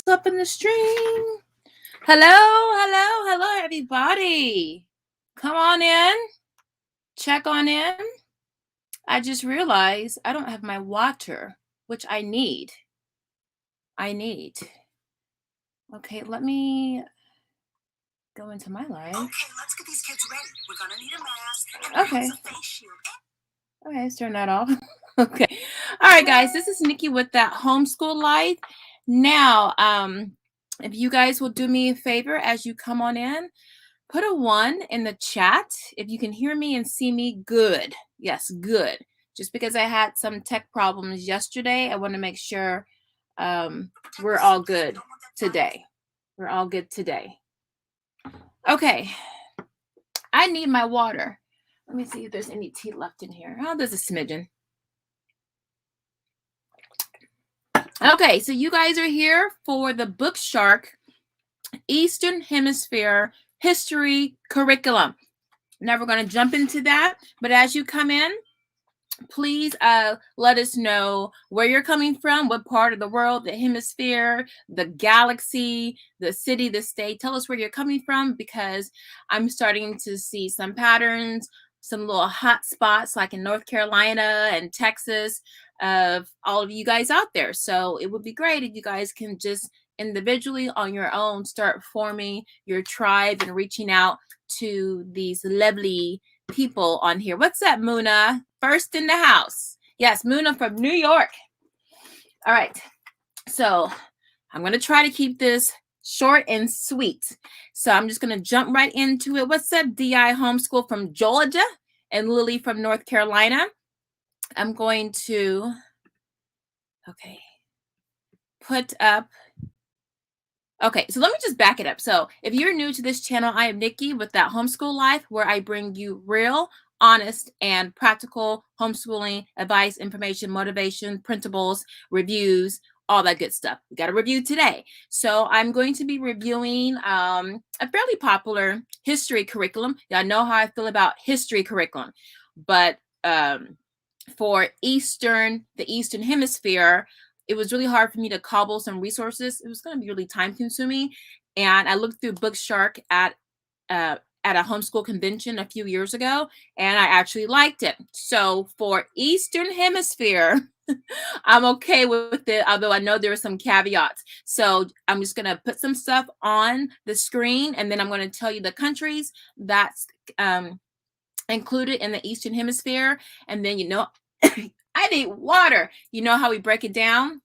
up in the stream? Hello, everybody. Come on in. Check on in. I just realized I don't have my water, which I need. Okay, let me go into my live. Okay, let's get these kids ready. We're gonna need a mask and Okay. a face shield. Okay, let's turn that off. Okay. All right, guys. This is Nikki with that homeschool life. Now, if you guys will do me a favor as you come on in, put a 1 in the chat if you can hear me and see me good. Yes, good. Just because I had some tech problems yesterday, I want to make sure we're all good today. We're all good today. Okay. I need my water. Let me see if there's any tea left in here. Oh, there's a smidgen. Okay, so you guys are here for the Bookshark Eastern Hemisphere History Curriculum. Now we're going to jump into that, but as you come in, please let us know where you're coming from, what part of the world, the hemisphere, the galaxy, the city, the state. Tell us where you're coming from, because I'm starting to see some patterns, some little hot spots like in North Carolina and Texas of all of you guys out there. So it would be great if you guys can just individually on your own start forming your tribe and reaching out to these lovely people on here. What's up, Muna? First in the house. Yes, Muna from New York. All right. So I'm going to try to keep this short and sweet. So I'm just going to jump right into it. What's up, DI Homeschool from Georgia and Lily from North Carolina? I'm going to, okay, put up. Okay, so let me just back it up. So if you're new to this channel, I am Nikki with That Homeschool Life, where I bring you real, honest, and practical homeschooling advice, information, motivation, printables, reviews, all that good stuff. We got a review today. So I'm going to be reviewing a fairly popular history curriculum. Y'all know how I feel about history curriculum, but for the Eastern Hemisphere, it was really hard for me to cobble some resources. It was going to be really time consuming. And I looked through Bookshark at a homeschool convention a few years ago, and I actually liked it. So for Eastern Hemisphere, I'm okay with it, although I know there are some caveats. So I'm just going to put some stuff on the screen, and then I'm going to tell you the countries that's included in the Eastern Hemisphere. And then, I need water. You know how we break it down?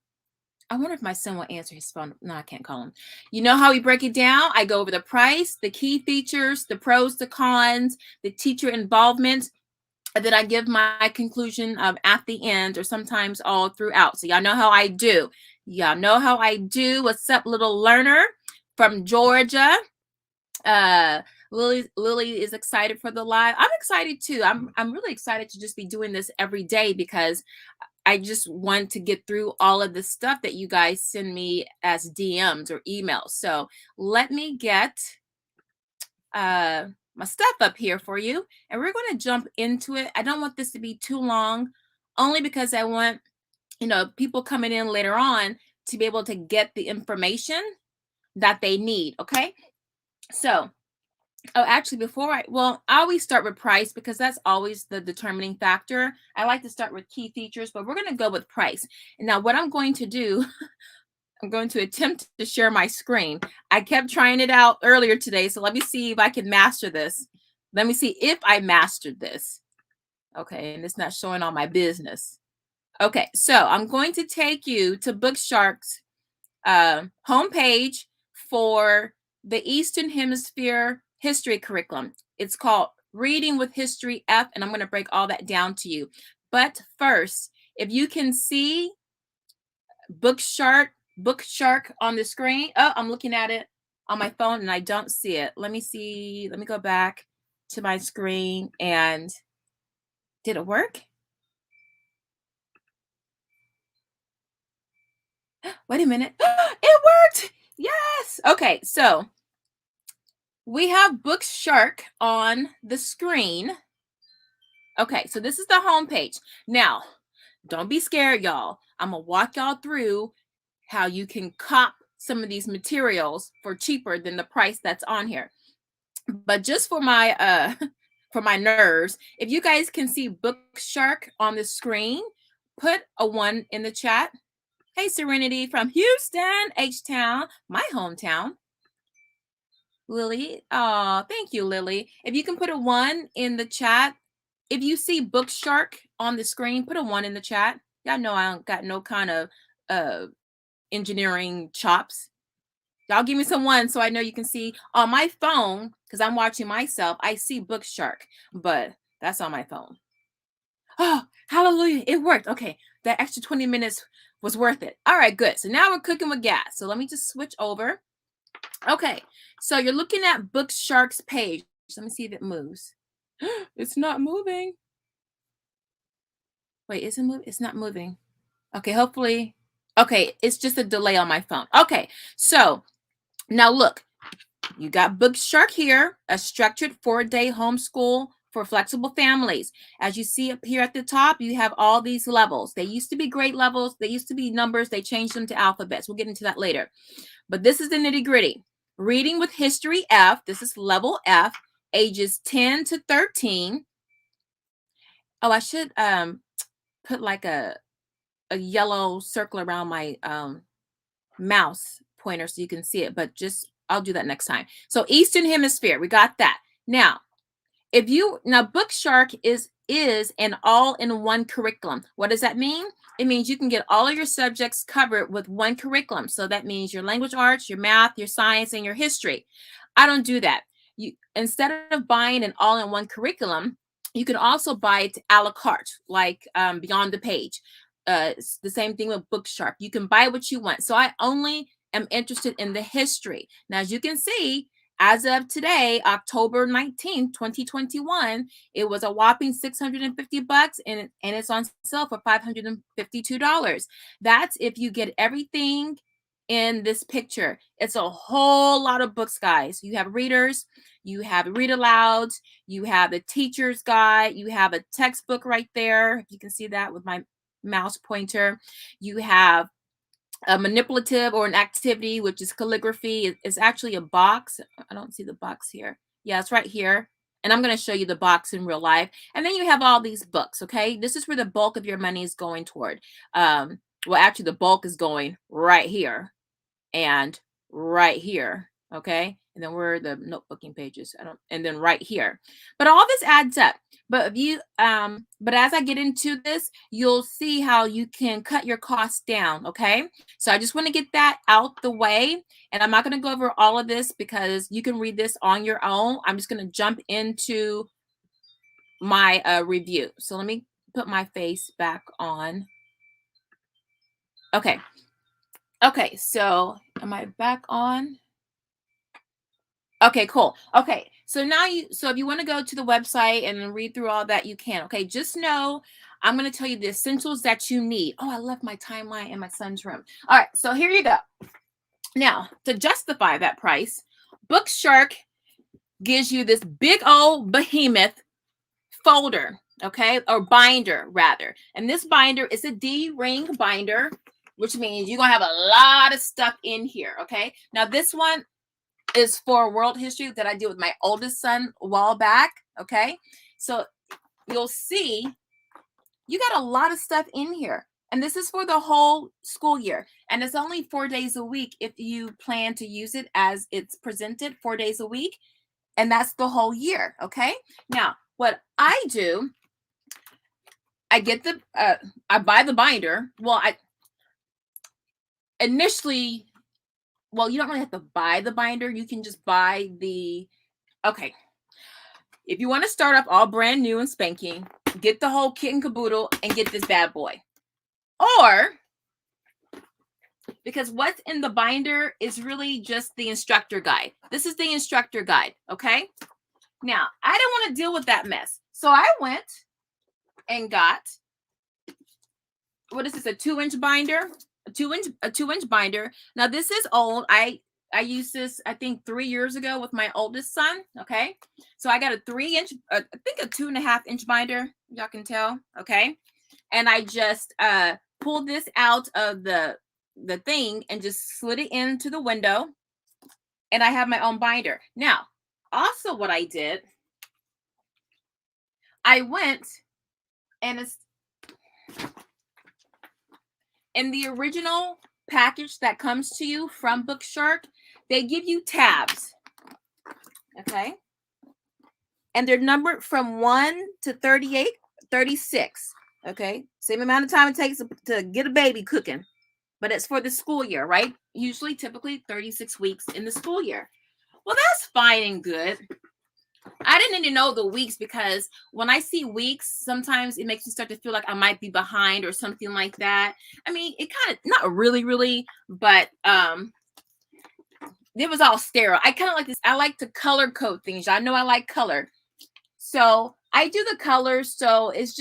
I wonder if my son will answer his phone. No, I can't call him. You know how we break it down? I go over the price, the key features, the pros, the cons, the teacher involvement, and then I give my conclusion at the end, or sometimes all throughout. So y'all know how I do. Y'all know how I do. What's up, little learner from Georgia? Lily is excited for the live. I'm excited too. I'm really excited to just be doing this every day, because I just want to get through all of the stuff that you guys send me as DMs or emails. So let me get my stuff up here for you, and we're going to jump into it. I don't want this to be too long, only because I want people coming in later on to be able to get the information that they need. Okay, so actually, I always start with price, because that's always the determining factor. I like to start with key features, but we're going to go with price. And now what I'm going to do, I'm going to attempt to share my screen. I kept trying it out earlier today, so let me see if I can master this. Let me see if I mastered this. Okay, and it's not showing all my business. Okay, so I'm going to take you to Bookshark's homepage for the Eastern Hemisphere history curriculum. It's called Reading with History F, and I'm going to break all that down to you. But first, if you can see Bookshark on the screen. Oh, I'm looking at it on my phone and I don't see it. Let me see. Let me go back to my screen. And did it work? Wait a minute. It worked. Yes. Okay, so we have Bookshark on the screen. Okay, so this is the home page. Now, don't be scared, y'all. I'm going to walk y'all through how you can some of these materials for cheaper than the price that's on here. But just for my for my nerves, if you guys can see Bookshark on the screen, put a 1 in the chat. Hey, Serenity from Houston, H-Town, my hometown. Lily, oh, thank you, Lily. If you can put a 1 in the chat. If you see Bookshark on the screen, put a 1 in the chat. Y'all know I don't got no kind of engineering chops. Y'all give me some 1 so I know you can see on my phone, because I'm watching myself. I see Bookshark, but that's on my phone. Oh, hallelujah. It worked. Okay. That extra 20 minutes was worth it. All right, good. So now we're cooking with gas. So let me just switch over. Okay. So you're looking at Bookshark's page. Let me see if it moves. It's not moving. Wait, is it moving? It's not moving. Okay, hopefully. Okay, it's just a delay on my phone. Okay, so now look, you got Bookshark here, a structured 4-day homeschool for flexible families. As you see up here at the top, you have all these levels. They used to be grade levels. They used to be numbers. They changed them to alphabets. We'll get into that later. But this is the nitty gritty. Reading with History F. This is level F, ages 10 to 13. Oh, I should put like a yellow circle around my mouse pointer so you can see it, but just I'll do that next time. So Eastern Hemisphere, we got that. Now, Bookshark is an all-in-one curriculum. What does that mean? It means you can get all of your subjects covered with one curriculum. So that means your language arts, your math, your science, and your history. I don't do that. Instead of buying an all-in-one curriculum, you can also buy it a la carte, like beyond the page. It's the same thing with Bookshark. You can buy what you want. So I only am interested in the history. Now, as you can see, as of today, October 19th, 2021, it was a whopping $650 and it's on sale for $552. That's if you get everything in this picture. It's a whole lot of books, guys. You have readers, you have read alouds, you have the teacher's guide, you have a textbook right there. You can see that with my mouse pointer. You have a manipulative or an activity, which is calligraphy. It's actually a box. I don't see the box here. Yeah, it's right here. And I'm going to show you the box in real life. And then you have all these books, okay? This is where the bulk of your money is going toward. Well, actually, the bulk is going right here and right here, okay? And then where are the notebooking pages? And then right here. But all this adds up. But but as I get into this, you'll see how you can cut your costs down, okay? So I just want to get that out the way. And I'm not going to go over all of this because you can read this on your own. I'm just going to jump into my review. So let me put my face back on. Okay. Okay, so am I back on? Okay, cool. Okay, so now if you want to go to the website and read through all that, you can. Okay, just know I'm going to tell you the essentials that you need. Oh, I left my timeline in my son's room. All right, so here you go. Now, to justify that price, Bookshark gives you this big old behemoth folder, okay, or binder rather. And this binder is a D-ring binder, which means you're going to have a lot of stuff in here, okay? Now, this one is for world history that I did with my oldest son a while back, okay? So you'll see you got a lot of stuff in here. And this is for the whole school year. And it's only 4 days a week if you plan to use it as it's presented 4 days a week. And that's the whole year, okay? Now, what I do, I get I buy the binder. Well, initially, well, you don't really have to buy the binder. You can just buy okay. If you want to start off all brand new and spanking, get the whole kit and caboodle and get this bad boy. Or, because what's in the binder is really just the instructor guide. This is the instructor guide, okay? Now, I didn't want to deal with that mess. So I went and got, what is this, a 2-inch binder? A two inch binder. Now, this is old. I used this, I think, 3 years ago with my oldest son, okay? So I got a 3-inch, I think a 2.5-inch binder, y'all can tell, okay? And I just pulled this out of the the thing and just slid it into the window, and I have my own binder. Now, also what I did, I went and it's in the original package that comes to you from Bookshark, they give you tabs. Okay. And they're numbered from 1 to 38, 36. Okay. Same amount of time it takes to get a baby cooking, but it's for the school year, right? Usually, typically 36 weeks in the school year. Well, that's fine and good. I didn't even know the weeks, because when I see weeks, sometimes it makes me start to feel like I might be behind or something like that. I mean, it kind of, not really, but it was all sterile. I kind of like this. I like to color code things. I know I like color. So I do the colors. So it's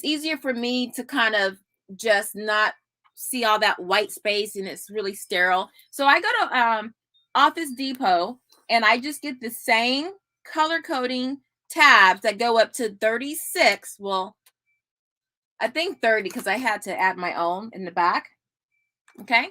easier for me to kind of just not see all that white space, and it's really sterile. So I go to Office Depot, and I just get the same color coding tabs that go up to 36. Well, I think 30, because I had to add my own in the back. Okay.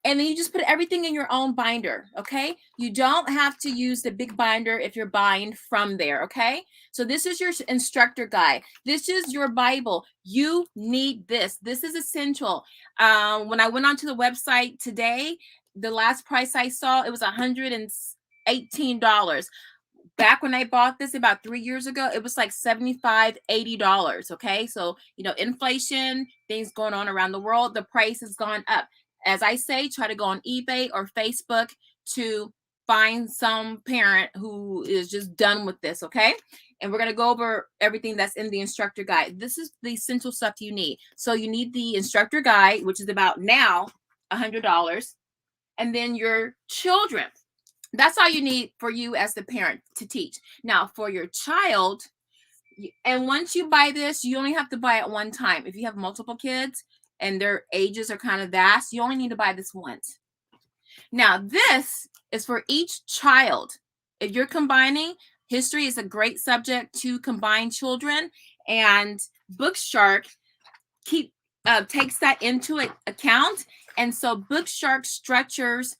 And then you just put everything in your own binder. Okay. You don't have to use the big binder if you're buying from there. Okay. So this is your instructor guide. This is your Bible. You need this. This is essential. When I went onto the website today, the last price I saw, it was $118. Back when I bought this about 3 years ago, it was like $75, $80. Okay. So, inflation, things going on around the world, the price has gone up. As I say, try to go on eBay or Facebook to find some parent who is just done with this. Okay. And we're going to go over everything that's in the instructor guide. This is the essential stuff you need. So you need the instructor guide, which is about now $100. And then your children. That's all you need for you as the parent to teach. Now, for your child, and once you buy this, you only have to buy it one time. If you have multiple kids and their ages are kind of vast, you only need to buy this once. Now, this is for each child. If you're combining, history is a great subject to combine children, and Bookshark takes that into account. And so Bookshark structures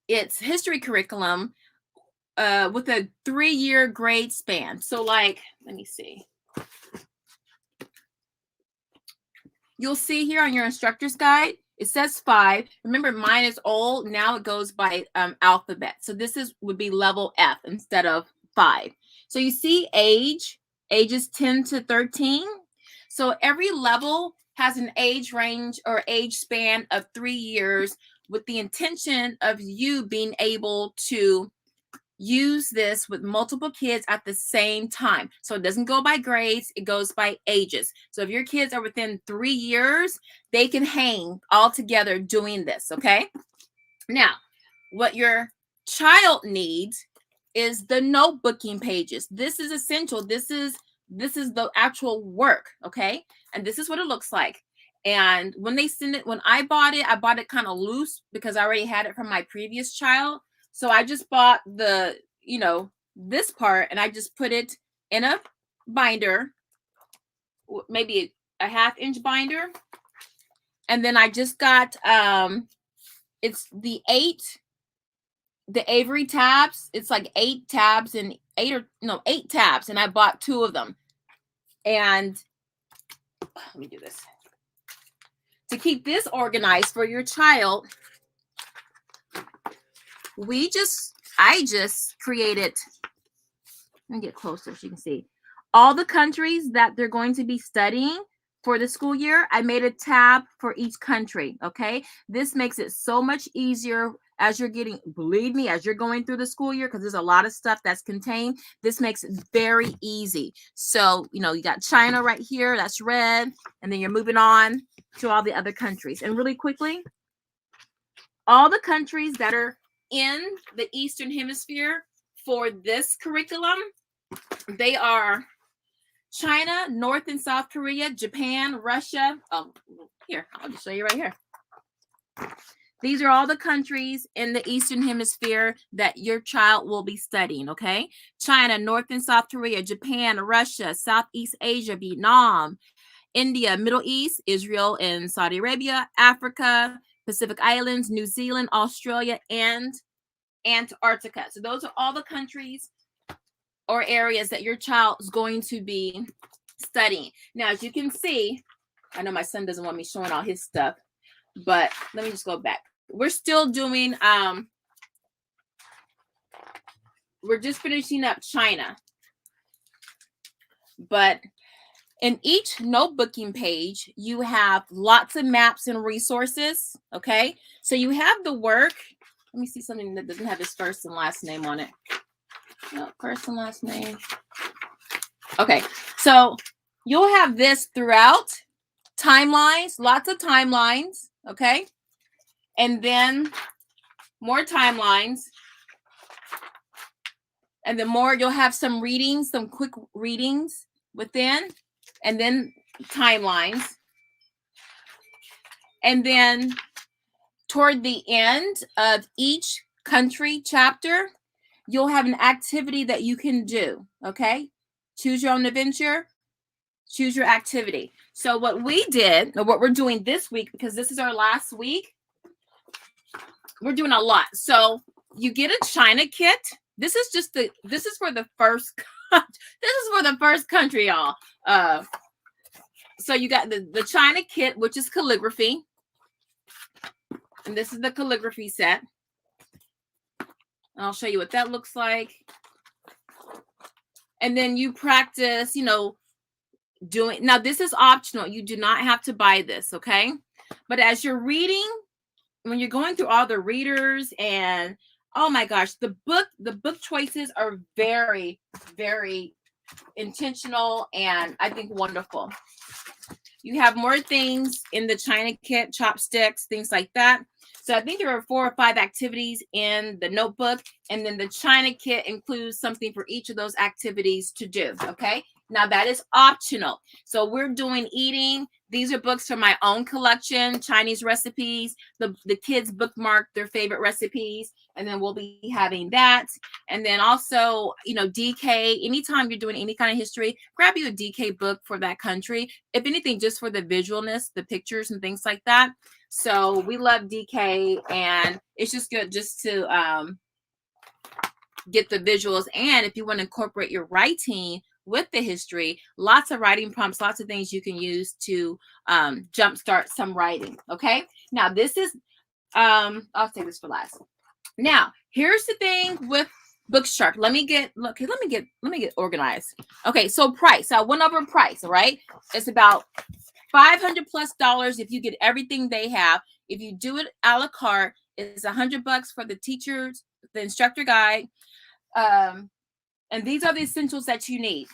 its history curriculum with a 3-year grade span. So like, let me see. You'll see here on your instructor's guide, it says 5. Remember, mine is old. Now it goes by alphabet. So this would be level F instead of 5. So you see ages 10 to 13. So every level has an age range or age span of 3 years, with the intention of you being able to use this with multiple kids at the same time. So it doesn't go by grades, it goes by ages. So if your kids are within 3 years, they can hang all together doing this. Okay. Now, what your child needs is the notebooking pages. This is essential. This is the actual work. Okay. And this is what it looks like. And when they send it, when I bought it kind of loose because I already had it from my previous child. So I just bought the, this part, and I just put it in a binder, maybe a 1/2-inch binder. And then I just got, it's the 8 Avery tabs. It's like 8 tabs and 8 tabs. And I bought 2 of them. And let me do this. To keep this organized for your child, I just created, let me get closer so you can see all the countries that they're going to be studying for the school year. I made a tab for each country. Okay. This makes it so much easier as you're as you're going through the school year, because there's a lot of stuff that's contained. This makes it very easy. So, you got China right here, that's red. And then you're moving on to all the other countries. And really quickly, all the countries that are in the Eastern Hemisphere for this curriculum, they are China, North and South Korea, Japan, Russia. Here, I'll just show you right here. These are all the countries in the Eastern Hemisphere that your child will be studying, okay? China, North and South Korea, Japan, Russia, Southeast Asia, Vietnam, India, Middle East, Israel and Saudi Arabia, Africa, Pacific Islands, New Zealand, Australia, and Antarctica. So those are all the countries or areas that your child is going to be studying. Now, as you can see, I know my son doesn't want me showing all his stuff, but let me just go back. We're still doing, we're just finishing up China. But in each notebooking page, you have lots of maps and resources, okay? So you have the work. Let me see something that doesn't have his first and last name on it. No, first and last name. Okay, so you'll have this throughout. Timelines, lots of timelines, okay? And then more timelines. And then more, you'll have some readings, some quick readings within, and then timelines. And then toward the end of each country chapter, you'll have an activity that you can do, okay? Choose your own adventure, choose your activity. So what we did, or what we're doing this week, because this is our last week, we're doing a lot. So you get a China kit. This is for the first, this is for the first country, y'all. So you got the China kit, which is calligraphy. And this is the calligraphy set. I'll show you what that looks like. And then you practice, you know, doing, now this is optional. You do not have to buy this, okay? But as you're reading, when you're going through all the readers and, oh my gosh, the book choices are very, very intentional and I think wonderful. You have more things in the China kit, chopsticks, things like that. So I think there are 4 or 5 activities in the notebook, and then the China kit includes something for each of those activities to do, okay? Now that is optional. So we're doing eating. These are books from my own collection, Chinese recipes. The kids bookmark their favorite recipes, and then we'll be having that. And then also, you know, DK, anytime you're doing any kind of history, grab you a DK book for that country. If anything, just for the visualness, the pictures and things like that. So we love DK, and it's just good just to get the visuals. And if you want to incorporate your writing with the history, lots of writing prompts, lots of things you can use to jumpstart some writing. Okay, now this is I'll save this for last. Now here's the thing with Bookshark. Let me get organized. Okay, so price. I went over price. All right, it's about $500+ if you get everything they have. If you do it a la carte, it's $100 for the teachers, the instructor guide. And these are the essentials that you need.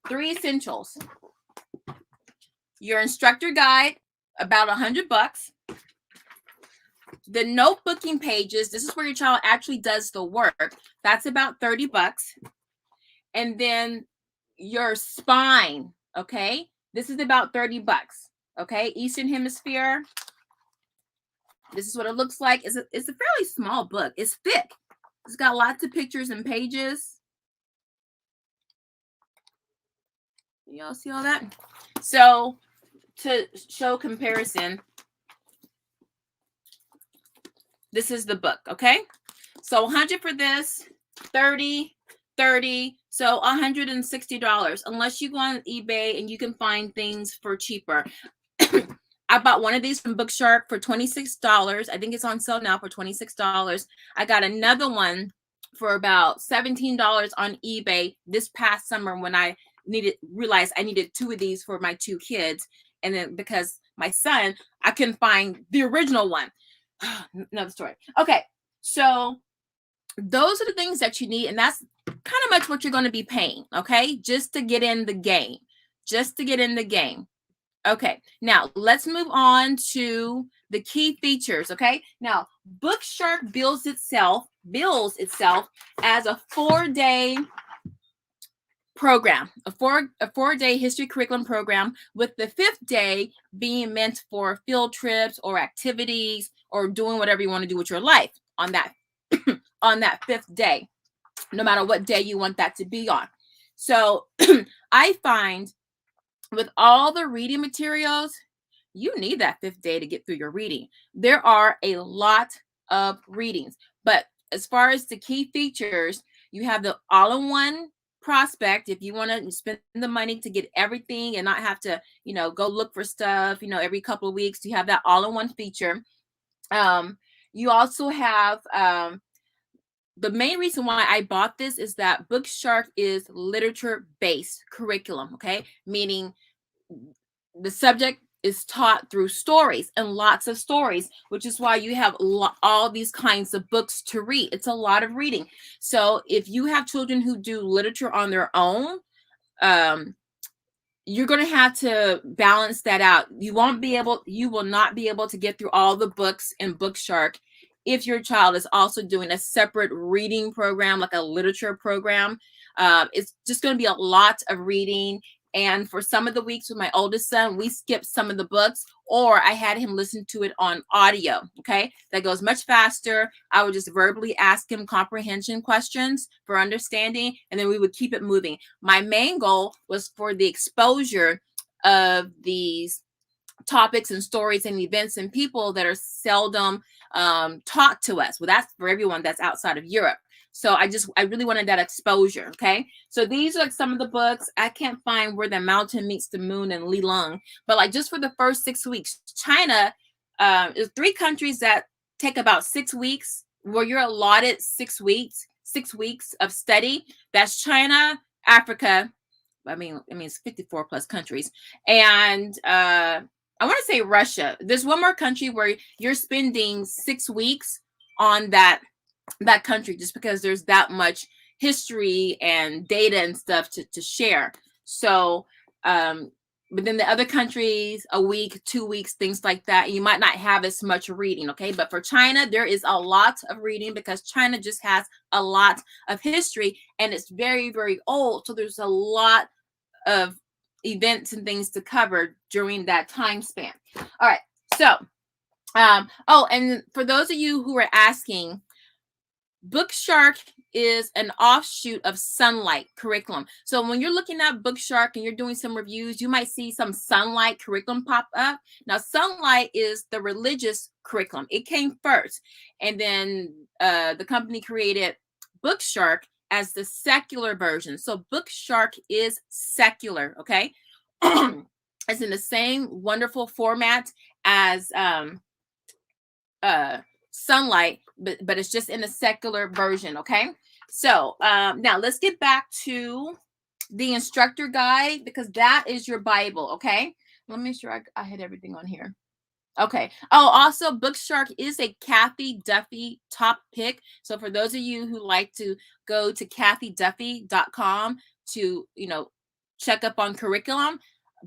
3 essentials. Your instructor guide, about $100. The notebooking pages, this is where your child actually does the work. That's about $30. And then your spine, okay? This is about $30. Okay, Eastern Hemisphere. This is what it looks like. It's a fairly small book. It's thick. It's got lots of pictures and pages. Y'all see all that? So to show comparison, this is the book, okay? So 100 for this, 30, 30, so $160, unless you go on eBay and you can find things for cheaper. I bought one of these from Bookshark for $26. I think it's on sale now for $26. I got another one for about $17 on eBay this past summer when I realized I needed 2 of these for my 2 kids. And then because my son, I couldn't find the original one. Another story. Okay, so those are the things that you need, and that's kind of much what you're going to be paying, okay? Just to get in the game. Just to get in the game. Okay, now let's move on to the key features, okay? Now, Bookshark bills itself as a 4-day program, a four-day history curriculum program, with the 5th day being meant for field trips or activities or doing whatever you want to do with your life on that on that 5th day, no matter what day you want that to be on. So I find with all the reading materials, you need that 5th day to get through your reading. There are a lot of readings, but as far as the key features, you have the all-in-one prospect. If you want to spend the money to get everything and not have to, go look for stuff, every couple of weeks, you have that all-in-one feature. You also have the main reason why I bought this is that Bookshark is literature-based curriculum, okay? Meaning the subject is taught through stories and lots of stories, which is why you have all these kinds of books to read. It's a lot of reading. So if you have children who do literature on their own, you're going to have to balance that out. You will not be able to get through all the books in Bookshark if your child is also doing a separate reading program, like a literature program. It's just going to be a lot of reading. And for some of the weeks with my oldest son, we skipped some of the books, or I had him listen to it on audio. Okay. That goes much faster. I would just verbally ask him comprehension questions for understanding, and then we would keep it moving. My main goal was for the exposure of these topics and stories and events and people that are seldom taught to us. Well, that's for everyone that's outside of Europe. So I really wanted that exposure. Okay. So these are like some of the books. I can't find Where the Mountain Meets the Moon and Li Lung, but like just for the first 6 weeks, China is 3 countries that take about 6 weeks, where you're allotted 6 weeks of study. That's China, Africa. I mean, it's 54 plus countries. And I want to say Russia. There's one more country where you're spending 6 weeks on that country, just because there's that much history and data and stuff to share. So, but then the other countries, a week, 2 weeks, things like that, you might not have as much reading. Okay. But for China, there is a lot of reading because China just has a lot of history and it's very, very old. So there's a lot of events and things to cover during that time span. All right. So, and for those of you who are asking, Bookshark is an offshoot of Sunlight curriculum. So when you're looking at Bookshark and you're doing some reviews, you might see some Sunlight curriculum pop up. Now, Sunlight is the religious curriculum. It came first, and then the company created Bookshark as the secular version. So Bookshark is secular, okay? It's in the same wonderful format as Sunlight, but it's just in a secular version. Okay. So now let's get back to the instructor guide, because that is your Bible. Okay. Let me make sure I had everything on here. Okay. Oh, also Bookshark is a Kathy Duffy top pick. So for those of you who like to go to kathyduffy.com to, check up on curriculum,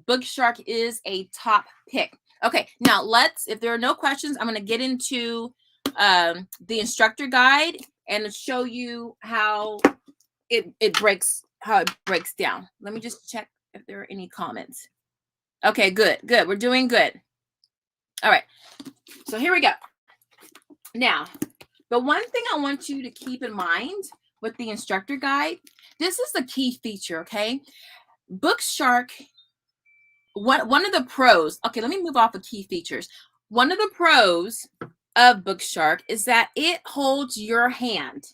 Bookshark is a top pick. Okay. Now if there are no questions, I'm going to get into the instructor guide and show you how it breaks down. Let me just check if there are any comments. Okay, good. We're doing good. All right. So here we go. Now, the one thing I want you to keep in mind with the instructor guide, this is the key feature, okay? Bookshark, one of the pros, okay, let me move off of key features. One of the pros of Bookshark is that it holds your hand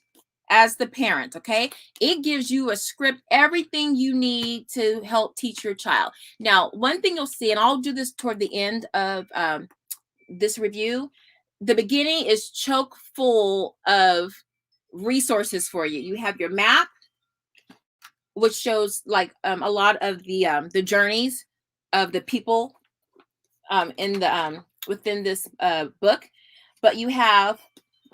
as the parent, okay? It gives you a script, everything you need to help teach your child. Now, one thing you'll see, and I'll do this toward the end of this review, the beginning is chock full of resources for you. You have your map, which shows like a lot of the journeys of the people in the within this book. But you have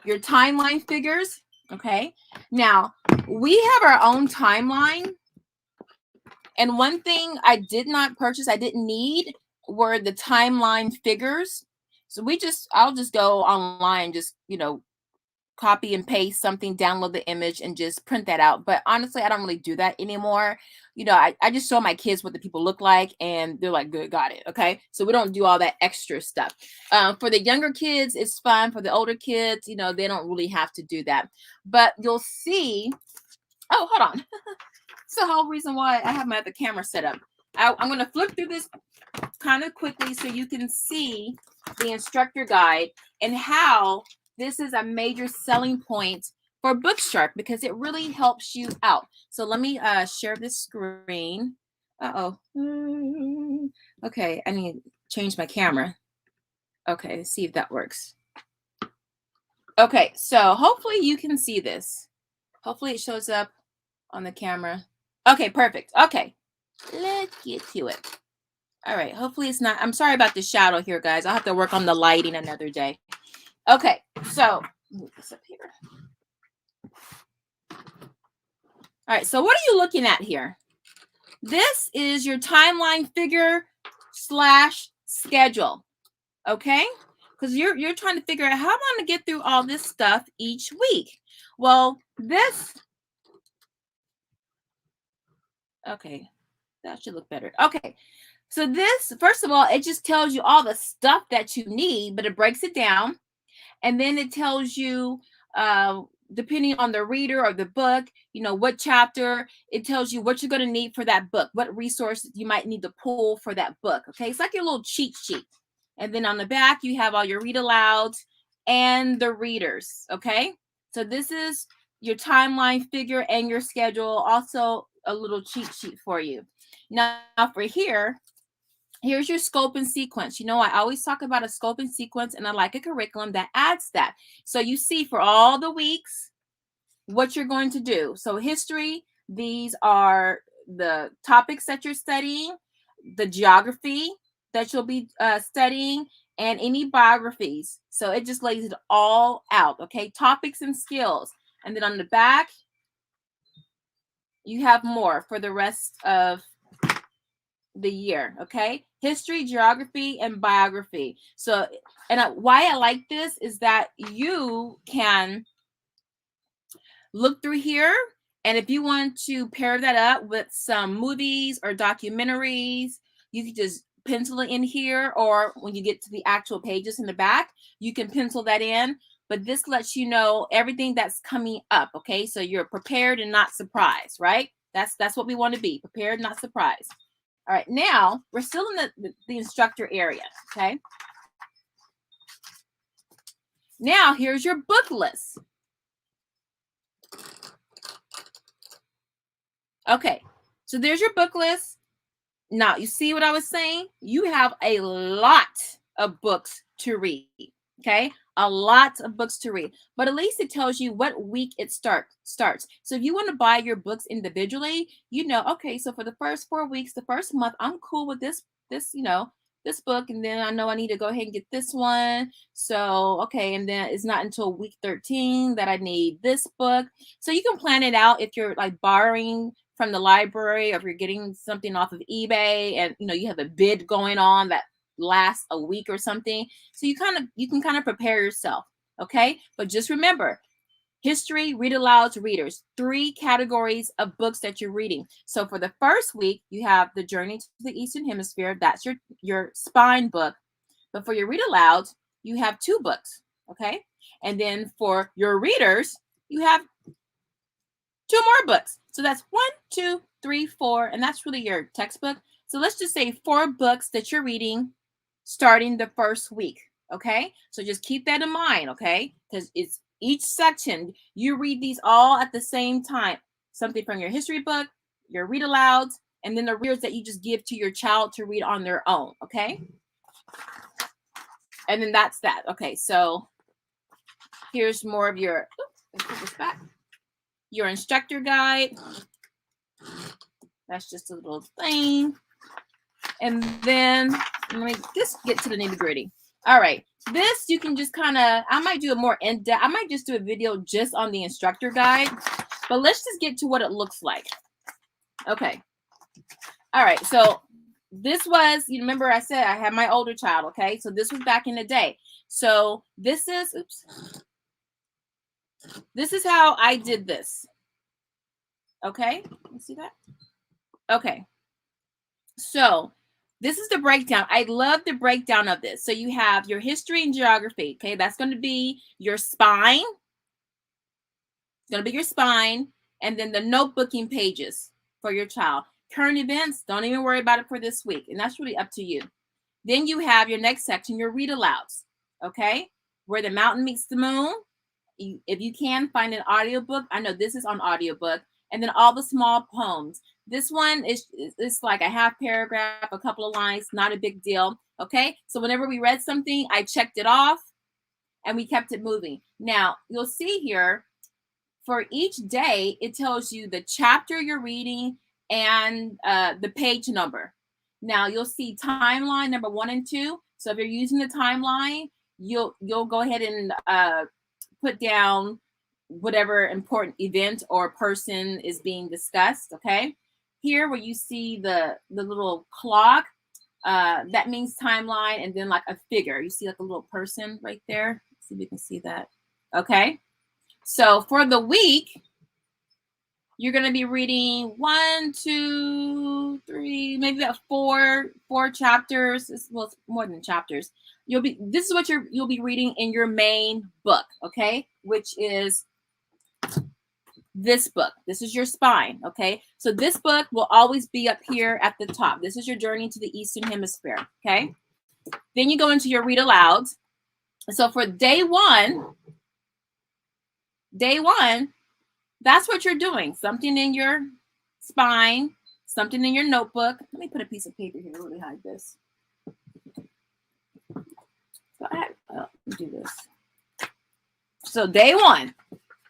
your timeline figures. Okay. Now we have our own timeline. And one thing I did not purchase, I didn't need, were the timeline figures. So I'll just go online, just, copy and paste something, download the image and just print that out. But honestly, I don't really do that anymore. I just show my kids what the people look like and they're like, good, got it. Okay. So we don't do all that extra stuff. For the younger kids, it's fine. For the older kids, they don't really have to do that. But you'll see, oh, hold on. It's the whole reason why I have my other camera set up. I'm going to flip through this kind of quickly so you can see the instructor guide and how this is a major selling point for Bookshark because it really helps you out. So let me share this screen. Okay, I need to change my camera. Okay, let's see if that works. Okay, so hopefully you can see this. Hopefully it shows up on the camera. Okay, perfect. Okay, let's get to it. All right, hopefully it's not. I'm sorry about the shadow here, guys. I'll have to work on the lighting another day. Okay, so move this up here. All right, so what are you looking at here? This is your timeline figure / schedule, okay? Because you're trying to figure out how I'm going to get through all this stuff each week. Well, this, okay, that should look better. Okay, so this, first of all, it just tells you all the stuff that you need, but it breaks it down. And then it tells you, depending on the reader or the book, you know, what chapter, it tells you what you're going to need for that book, what resources you might need to pull for that book. Okay, it's like your little cheat sheet. And then on the back, you have all your read alouds and the readers. Okay, so this is your timeline figure and your schedule. Also, a little cheat sheet for you. Now for here, here's your scope and sequence. You know, I always talk about a scope and sequence, and I like a curriculum that adds that. So you see for all the weeks what you're going to do. So history, these are the topics that you're studying, the geography that you'll be studying, and any biographies. So it just lays it all out, okay? Topics and skills. And then on the back, you have more for the rest of the year, okay? History, geography, and biography. So, and why I like this is that you can look through here, and if you want to pair that up with some movies or documentaries, you can just pencil it in here, or when you get to the actual pages in the back, you can pencil that in. But this lets you know everything that's coming up, okay? So you're prepared and not surprised, right? That's what we want to be, prepared, not surprised. All right, now we're still in the instructor area, okay? Now here's your book list. Okay, so there's your book list. Now, you see what I was saying? You have a lot of books to read, okay? A lot of books to read, but at least it tells you what week it starts. So if you want to buy your books individually, you know, okay, so for the first 4 weeks, the first month, I'm cool with this, you know, this book, and then I know I need to go ahead and get this one. So, okay, and then it's not until week 13 that I need this book. So you can plan it out if you're like borrowing from the library, or if you're getting something off of eBay and you know you have a bid going on that lasts a week or something. So you can kind of prepare yourself, okay? But just remember, history, read aloud to readers, 3 categories of books that you're reading. So for the first week, you have The Journey to the Eastern Hemisphere. That's your spine book. But for your read aloud, you have 2 books, okay? And then for your readers, you have 2 more books. So that's 1, 2, 3, 4, and that's really your textbook. So let's just say 4 books that you're reading starting the first week, okay? So just keep that in mind, okay? Because it's each section, you read these all at the same time. Something from your history book, your read alouds, and then the readers that you just give to your child to read on their own, okay? And then that's that. Okay, so here's more of your, let's put this back. Your instructor guide. That's just a little thing. And then let me just get to the nitty gritty. All right, this you can just kind of, I might do a more in-depth, I might just do a video just on the instructor guide, but let's just get to what it looks like. Okay. All right, so this was, you remember I said I had my older child, okay? So this was back in the day. So this is, oops. This is how I did this. Okay, you see that? Okay. So this is the breakdown. I love the breakdown of this. So you have your history and geography. Okay, that's going to be your spine. It's going to be your spine. And then the notebooking pages for your child. Current events, don't even worry about it for this week. And that's really up to you. Then you have your next section, your read alouds. Okay. Where the mountain meets the moon. If you can find an audiobook, I know this is on audiobook, and then all the small poems. This one is like a half paragraph, a couple of lines, not a big deal. Okay. So whenever we read something, I checked it off and we kept it moving. Now you'll see here for each day, it tells you the chapter you're reading and the page number. Now you'll see timeline number 1 and 2. So if you're using the timeline, you'll go ahead and put down whatever important event or person is being discussed. Okay. Here where you see the little clock, that means timeline, and then like a figure. You see like a little person right there. Let's see if you can see that. Okay. So for the week, you're going to be reading 1, 2, 3, maybe about four chapters. Well, it's more than chapters. This is what you'll be reading in your main book, okay? Which is this book. This is your spine, okay? So this book will always be up here at the top. This is your journey to the Eastern Hemisphere, okay? Then you go into your read alouds. So for day one, that's what you're doing. Something in your spine, something in your notebook. Let me put a piece of paper here to really hide this. So let me do this. So day one,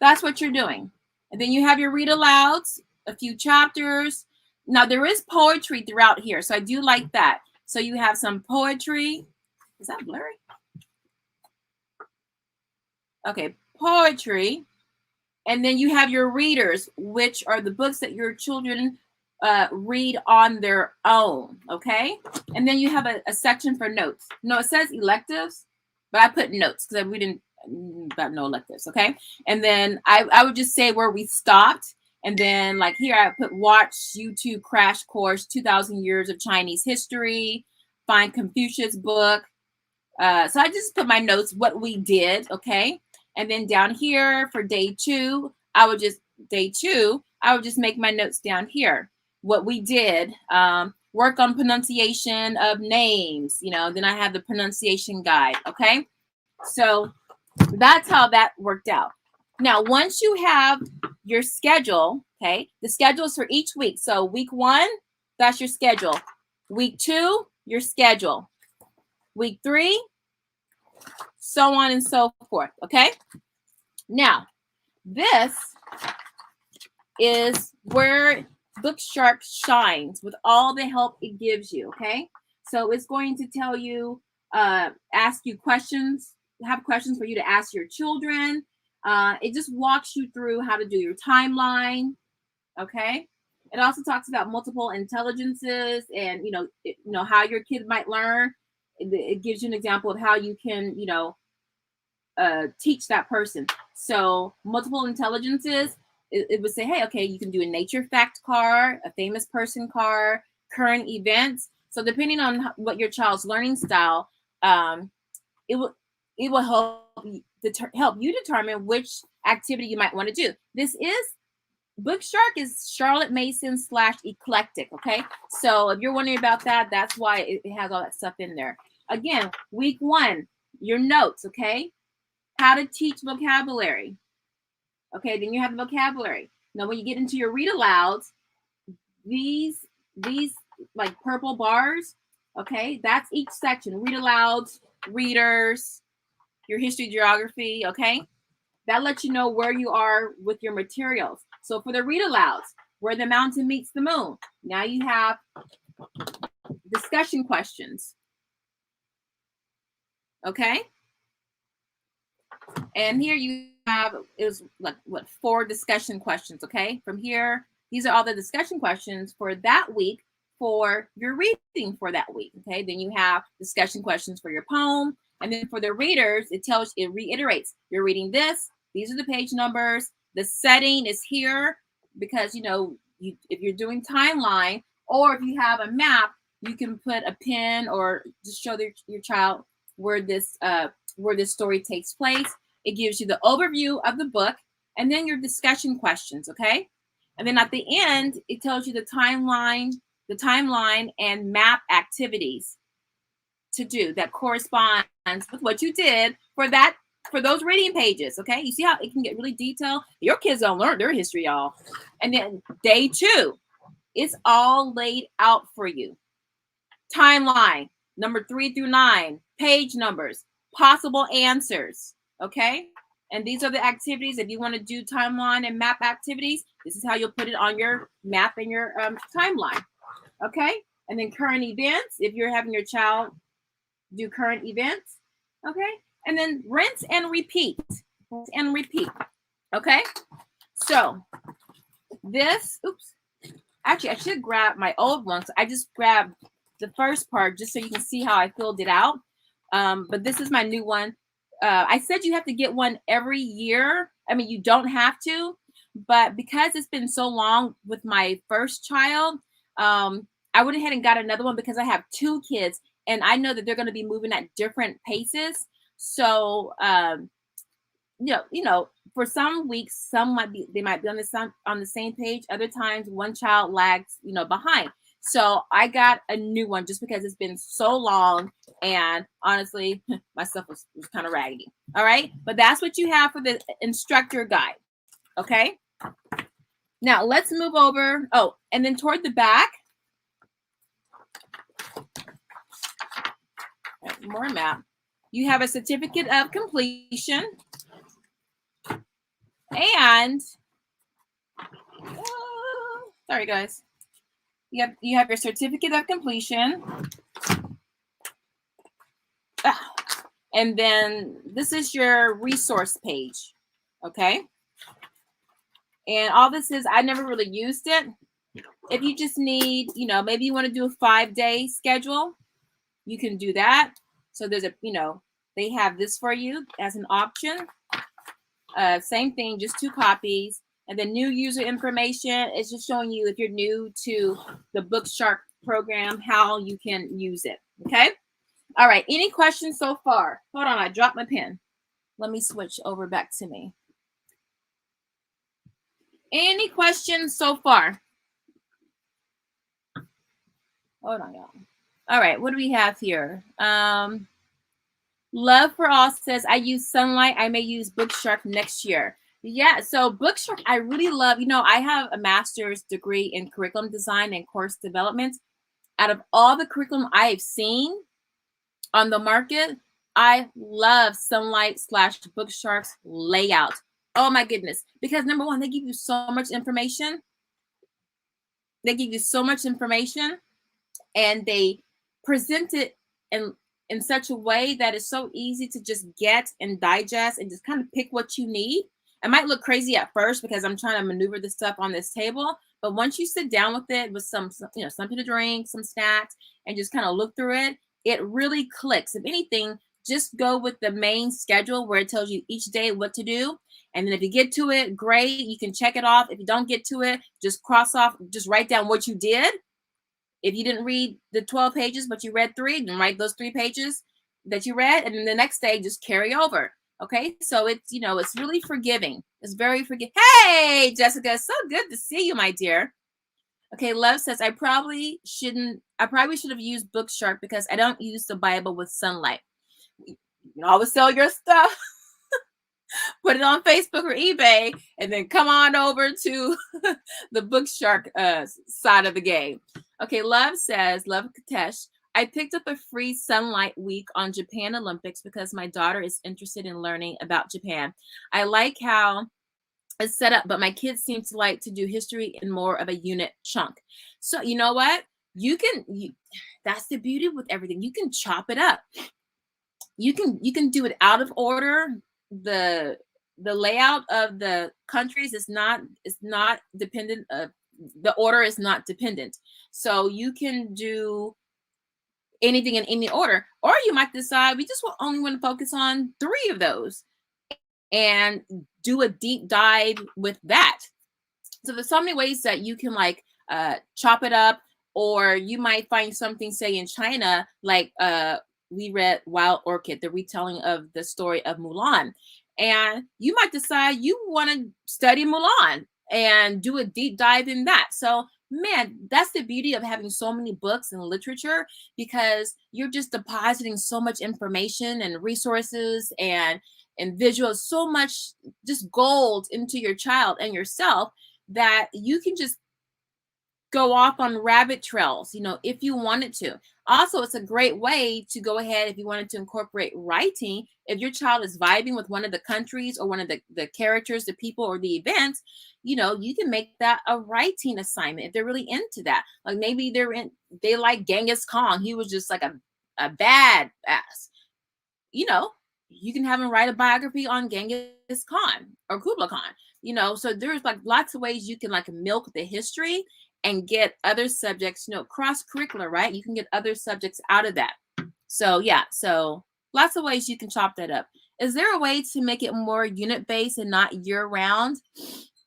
that's what you're doing. And then you have your read alouds, a few chapters. Now there is poetry throughout here, so I do like that. So you have some poetry. Is that blurry? Okay, poetry. And then you have your readers, which are the books that your children read on their own, okay? And then you have a section for notes. No, it says electives, but I put notes because we didn't about no electives, okay? And then I would just say where we stopped. And then like here, I put watch YouTube crash course, 2,000 years of Chinese history, find Confucius book. So I just put my notes, what we did, okay? And then down here for day two, I would just make my notes down here. What we did, work on pronunciation of names, then I have the pronunciation guide, okay? So that's how that worked out. Now, once you have your schedule, okay, the schedules for each week. So week 1, that's your schedule. Week 2, your schedule. Week 3, so on and so forth, okay? Now, this is where Bookshark shines with all the help it gives you, okay? So it's going to tell you, ask you questions, have questions for you to ask your children. It just walks you through how to do your timeline, okay? It also talks about multiple intelligences and, how your kid might learn. It gives you an example of how you can, teach that person. So multiple intelligences, it would say, hey, okay, you can do a nature fact card, a famous person card, current events. So depending on what your child's learning style, it will help you determine which activity you might want to do. Bookshark is Charlotte Mason / eclectic, okay? So if you're wondering about that, that's why it has all that stuff in there. Again, week 1, your notes, okay? How to teach vocabulary. Okay, then you have the vocabulary. Now, when you get into your read alouds, these like purple bars, okay, that's each section. Read alouds, readers, your history, geography, okay? That lets you know where you are with your materials. So for the read alouds, where the mountain meets the moon, now you have discussion questions, okay? And here you have, it was like, 4 discussion questions, okay? From here, these are all the discussion questions for that week for your reading for that week, okay? Then you have discussion questions for your poem. And then for the readers, it reiterates, you're reading this, these are the page numbers, the setting is here because, if you're doing timeline or if you have a map, you can put a pin or just show your child where this story takes place. It gives you the overview of the book and then your discussion questions, okay? And then at the end, it tells you the timeline and map activities to do that corresponds with what you did for those reading pages. Okay, you see how it can get really detailed. Your kids don't learn their history, y'all. And then day 2, it's all laid out for you. Timeline, number 3 through 9, page numbers, possible answers. Okay, and these are the activities. If you want to do timeline and map activities, this is how you'll put it on your map and your timeline. Okay, and then current events, if you're having your child do current events. Okay, and then rinse and repeat. Okay, so this, actually I should grab my old one. So I just grabbed the first part just so you can see how I filled it out. But this is my new one. I said you have to get one every year. I mean, you don't have to, but because it's been so long with my first child, I went ahead and got another one because I have 2 kids and I know that they're going to be moving at different paces. So, you know, for some weeks, they might be on the same page. Other times, one child lags, behind. So I got a new one just because it's been so long, and honestly, my stuff was kind of raggedy. All right, but that's what you have for the instructor guide. Okay. Now let's move over. Oh, and then toward the back, more map. You have a certificate of completion, and sorry guys. You have your certificate of completion. And then this is your resource page. Okay. And all this is, I never really used it. If you just need, maybe you want to do a 5-day schedule, you can do that. So there's they have this for you as an option. Same thing, just 2 copies. And the new user information is just showing you, if you're new to the Bookshark program, how you can use it. Okay. All right. Any questions so far? Hold on. I dropped my pen. Let me switch over back to me. Any questions so far? Hold on, y'all. All right. What do we have here? Love for All says, I use Sunlight. I may use Bookshark next year. Yeah, so Bookshark, I really love, I have a master's degree in curriculum design and course development. Out of all the curriculum I've seen on the market, I love Sunlight / Bookshark's layout. Oh my goodness. Because number one, they give you so much information. And they present it in such a way that is so easy to just get and digest and just kind of pick what you need. It might look crazy at first because I'm trying to maneuver this stuff on this table, but once you sit down with it with some something to drink, some snacks, and just kind of look through it, it really clicks. If anything, just go with the main schedule where it tells you each day what to do. And then if you get to it, great, you can check it off. If you don't get to it, just cross off, just write down what you did. If you didn't read the 12 pages, but you read 3, then write those 3 pages that you read. And then the next day, just carry over. Okay. So it's, it's really forgiving. It's very forgiving. Hey, Jessica, so good to see you, my dear. Okay. Love says, I probably should have used Bookshark because I don't use the Bible with Sunlight. You can always sell your stuff. Put it on Facebook or eBay, and then come on over to the Bookshark side of the game. Okay, Love says, Love Katesh, I picked up a free Sunlight week on Japan Olympics because my daughter is interested in learning about Japan. I like how it's set up, but my kids seem to like to do history in more of a unit chunk. So you know what? That's the beauty with everything. You can chop it up. You can do it out of order. The layout of the countries is not dependent. The order is not dependent. So you can do anything in any order, or you might decide we just only want to focus on 3 of those and do a deep dive with that. So there's so many ways that you can chop it up, or you might find something, say in China, like we read Wild Orchid, the retelling of the story of Mulan. And you might decide you want to study Mulan. and do a deep dive in that. So man, that's the beauty of having so many books and literature, because you're just depositing so much information and resources and visuals, so much just gold into your child and yourself, that you can just go off on rabbit trails, if you wanted to. Also, it's a great way to go ahead if you wanted to incorporate writing. If your child is vibing with one of the countries or one of the characters, the people, or the events, you can make that a writing assignment if they're really into that. Like maybe they like Genghis Khan. He was just like a bad ass. You can have them write a biography on Genghis Khan or Kublai Khan. So there's like lots of ways you can like milk the history and get other subjects, cross-curricular, right? You can get other subjects out of that. So yeah, so lots of ways you can chop that up. Is there a way to make it more unit-based and not year-round?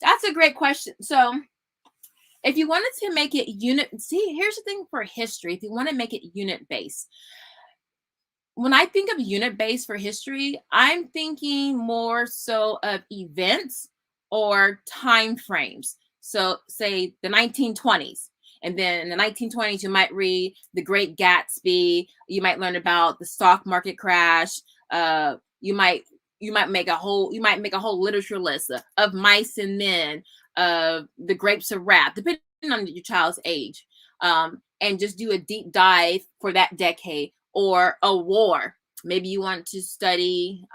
That's a great question. So if you wanted to make it here's the thing for history. If you want to make it unit-based, when I think of unit-based for history, I'm thinking more so of events or time frames. So say the 1920s. And then in the 1920s, you might read The Great Gatsby. You might learn about the stock market crash. You might make a whole literature list of Mice and Men, of The Grapes of Wrath, depending on your child's age. And just do a deep dive for that decade, or a war. Maybe you want to study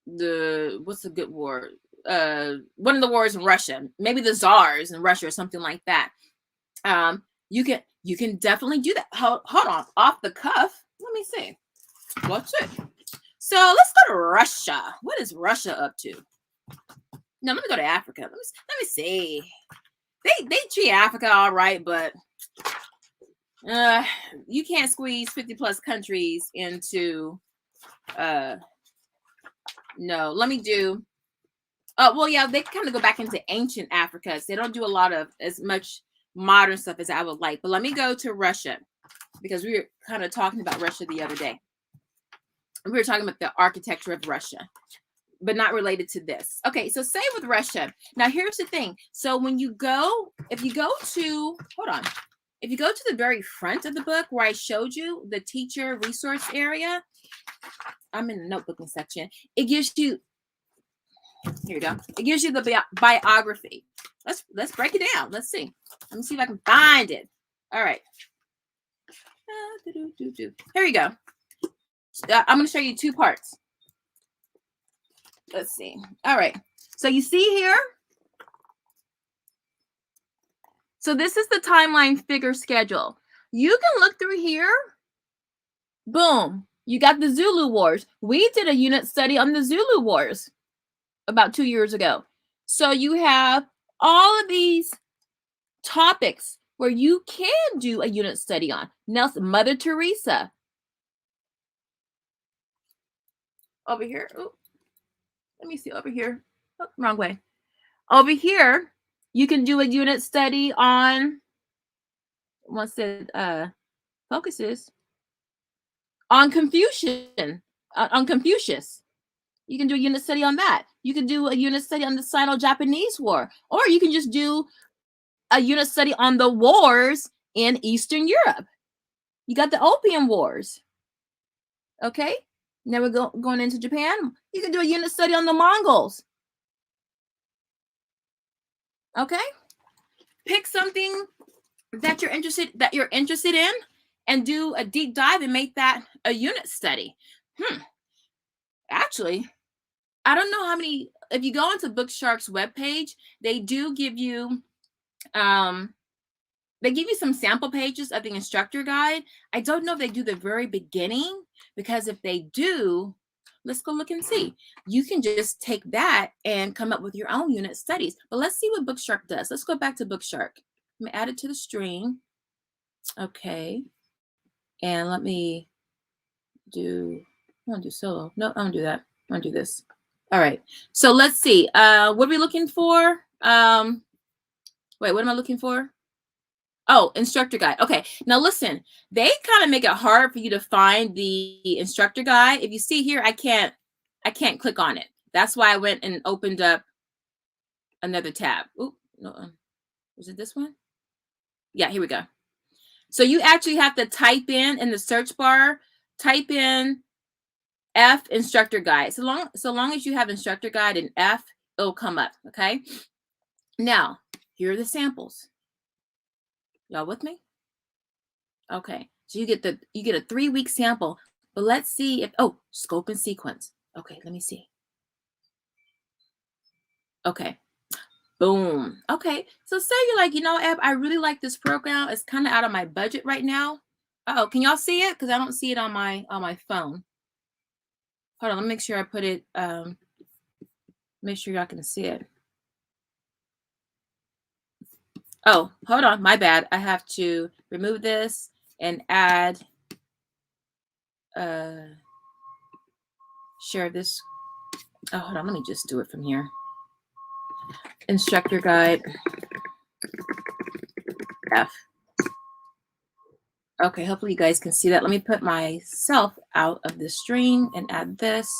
what's a good war? One of the wars in Russia, maybe the czars in Russia or something like that. You can definitely do that. Hold on, off the cuff. Let me see. What's it? So let's go to Russia. What is Russia up to? No, let me go to Africa. Let me see. They treat Africa all right, but you can't squeeze 50 plus countries into no. Let me do well, yeah, they kind of go back into ancient Africa. So they don't do a lot of as much modern stuff as I would like. But let me go to Russia, because we were kind of talking about Russia the other day. We were talking about the architecture of Russia, but not related to this. Okay, so say with Russia. Now, here's the thing. So if you go to the very front of the book where I showed you the teacher resource area, I'm in the notebooking section. It gives you, here you go. It gives you the biography. Let's break it down. Let's see. Let me see if I can find it. All right. Here you go. I'm going to show you two parts. Let's see. All right. So you see here. So this is the timeline figure schedule. You can look through here. Boom. You got the Zulu Wars. We did a unit study on the Zulu Wars about 2 years ago. So you have all of these topics where you can do a unit study on. Nelson, Mother Teresa. Over here. Ooh. Let me see over here. Oh, wrong way. Over here, you can do a unit study on, once it focuses, on Confucian, on Confucius. You can do a unit study on that. You can do a unit study on the Sino-Japanese War, or you can just do a unit study on the wars in Eastern Europe. You got the Opium Wars. Okay, now we're going into Japan. You can do a unit study on the Mongols. Okay, pick something that you're interested in, and do a deep dive and make that a unit study. Actually, I don't know how many. If you go into Bookshark's webpage, they do give you some sample pages of the instructor guide. I don't know if they do the very beginning, because if they do, let's go look and see. You can just take that and come up with your own unit studies. But let's see what Bookshark does. Let's go back to Bookshark. Let me add it to the stream. Okay. And let me do, I want to do solo. No, I don't do that. I want to do this. All right. So let's see. What are we looking for? Wait, what am I looking for? Oh, instructor guide. Okay. Now listen, they kind of make it hard for you to find the instructor guide. If you see here, I can't click on it. That's why I went and opened up another tab. Oop, no, was it this one? Yeah, here we go. So you actually have to type in the search bar, type in F instructor guide. So long as you have instructor guide and F, it'll come up. Okay. Now, here are the samples. Y'all with me? Okay. So you get a 3-week sample, but let's see if, oh, scope and sequence. Okay, let me see. Okay. Boom. Okay. So say you're like, Eb, I really like this program. It's kind of out of my budget right now. Uh-oh, can y'all see it? Because I don't see it on my phone. Hold on, let me make sure I put it, make sure y'all can see it. Oh, hold on, my bad. I have to remove this and add, share this. Oh, hold on, let me just do it from here. Instructor guide, F. Okay, hopefully you guys can see that. Let me put myself out of the stream and add this,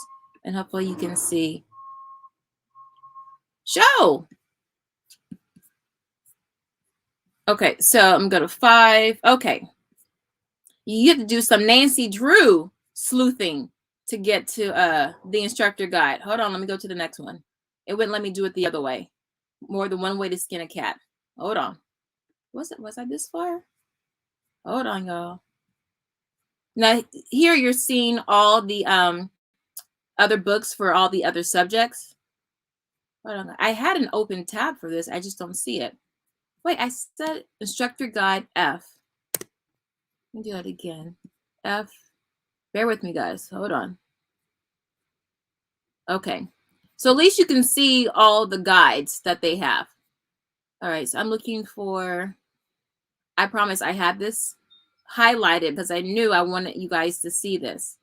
and hopefully you can see. Show. Okay, so I'm going to 5. Okay. You have to do some Nancy Drew sleuthing to get to the instructor guide. Hold on, let me go to the next one. It wouldn't let me do it the other way. More than one way to skin a cat. Hold on. Was I this far? Hold on, y'all. Now here you're seeing all the other books for all the other subjects. Hold on. I had an open tab for this. I just don't see it. Wait, I said instructor guide F. Let me do that again. F. Bear with me, guys. Hold on. Okay. So at least you can see all the guides that they have. All right. So I'm looking for, I promise I had this highlighted because I knew I wanted you guys to see this.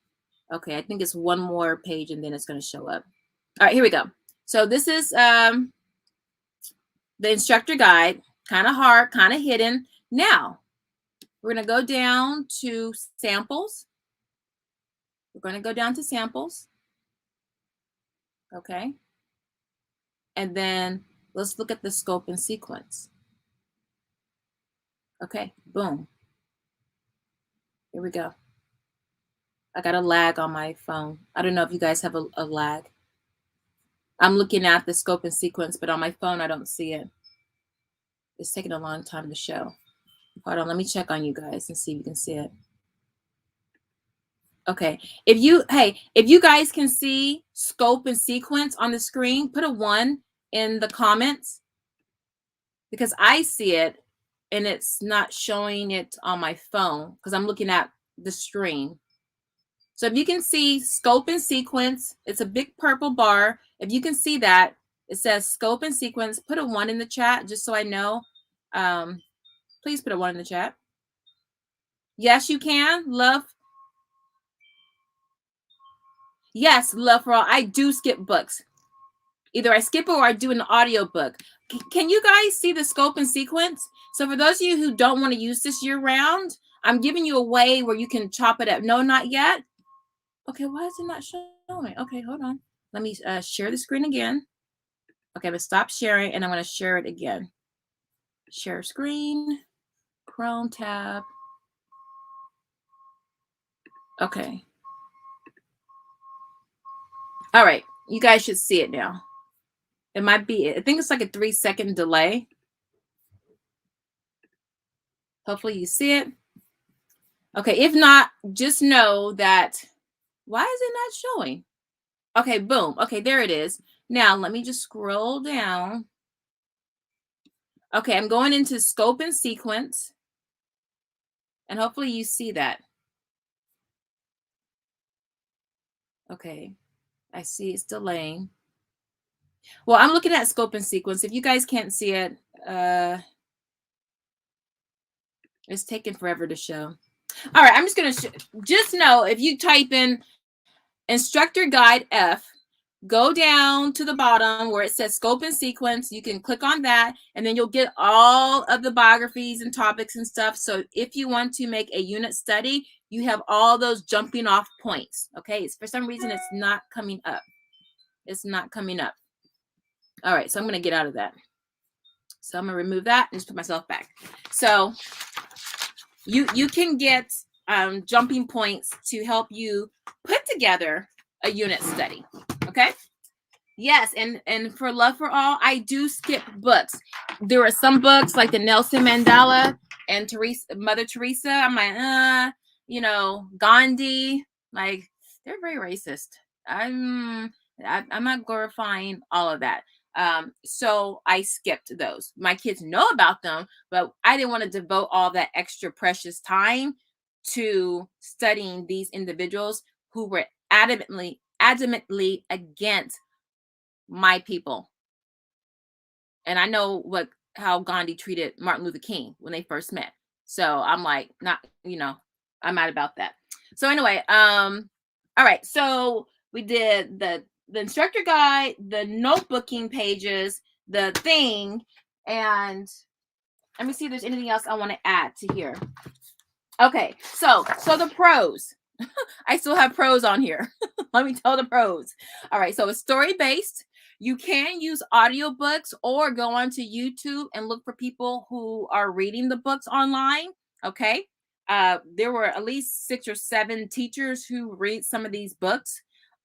Okay. I think it's one more page and then it's going to show up. All right. Here we go. So this is the instructor guide. Kind of hard, kind of hidden. Now, we're going to go down to samples. We're going to go down to samples. Okay. And then let's look at the scope and sequence. Okay, boom. Here we go. I got a lag on my phone. I don't know if you guys have a lag. I'm looking at the scope and sequence, but on my phone, I don't see it. It's taking a long time to show. Hold on, let me check on you guys and see if you can see it. Okay, if you guys can see scope and sequence on the screen, put a 1 in the comments because I see it and it's not showing it on my phone because I'm looking at the stream. So if you can see scope and sequence, it's a big purple bar. If you can see that, it says scope and sequence. Put a 1 in the chat just so I know. Please put a 1 in the chat. Yes, you can. Love. Yes, love for all. I do skip books. Either I skip it or I do an audio book. Can you guys see the scope and sequence? So for those of you who don't want to use this year round, I'm giving you a way where you can chop it up. No, not yet. Okay, why is it not showing? Okay, hold on. Let me share the screen again. Okay, I'm going to stop sharing and I'm going to share it again. Share screen, Chrome tab. Okay. All right, you guys should see it now. It might be, I think it's like a 3-second delay. Hopefully you see it. Okay, if not, just know that, why is it not showing? Okay, boom. Okay, there it is. Now, let me just scroll down. Okay, I'm going into scope and sequence. And hopefully you see that. Okay, I see it's delaying. Well, I'm looking at scope and sequence. If you guys can't see it, it's taking forever to show. All right, I'm just going to just know if you type in Instructor Guide F, go down to the bottom where it says scope and sequence. You can click on that, and then you'll get all of the biographies and topics and stuff. So if you want to make a unit study, you have all those jumping off points. Okay, for some reason, it's not coming up. It's not coming up. All right, so I'm going to get out of that. So I'm going to remove that and just put myself back. So you can get jumping points to help you put together a unit study. Okay. Yes, and for Love for All, I do skip books. There are some books like the Nelson Mandela and Mother Teresa. I'm like, Gandhi. Like, they're very racist. I'm not glorifying all of that. So I skipped those. My kids know about them, but I didn't want to devote all that extra precious time to studying these individuals who were adamantly against my people. And I know how Gandhi treated Martin Luther King when they first met. So I'm like, I'm mad about that. So anyway, all right. So we did the instructor guide, the notebooking pages, the thing, and let me see if there's anything else I want to add to here. Okay, so the pros. I still have pros on here. Let me tell the pros. All right, so it's story-based. You can use audiobooks or go onto YouTube and look for people who are reading the books online. Okay. There were at least 6 or 7 teachers who read some of these books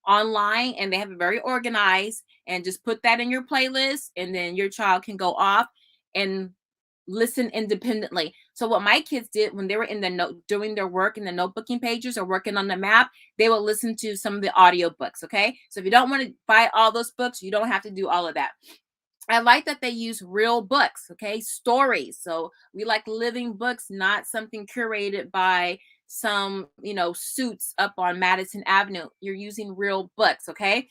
online, and they have it very organized, and just put that in your playlist, and then your child can go off and listen independently. So what my kids did when they were in the doing their work in the notebooking pages or working on the map, they will listen to some of the audiobooks. Okay. So if you don't want to buy all those books, you don't have to do all of that. I like that they use real books. Okay. Stories. So we like living books, not something curated by some, suits up on Madison Avenue. You're using real books. Okay.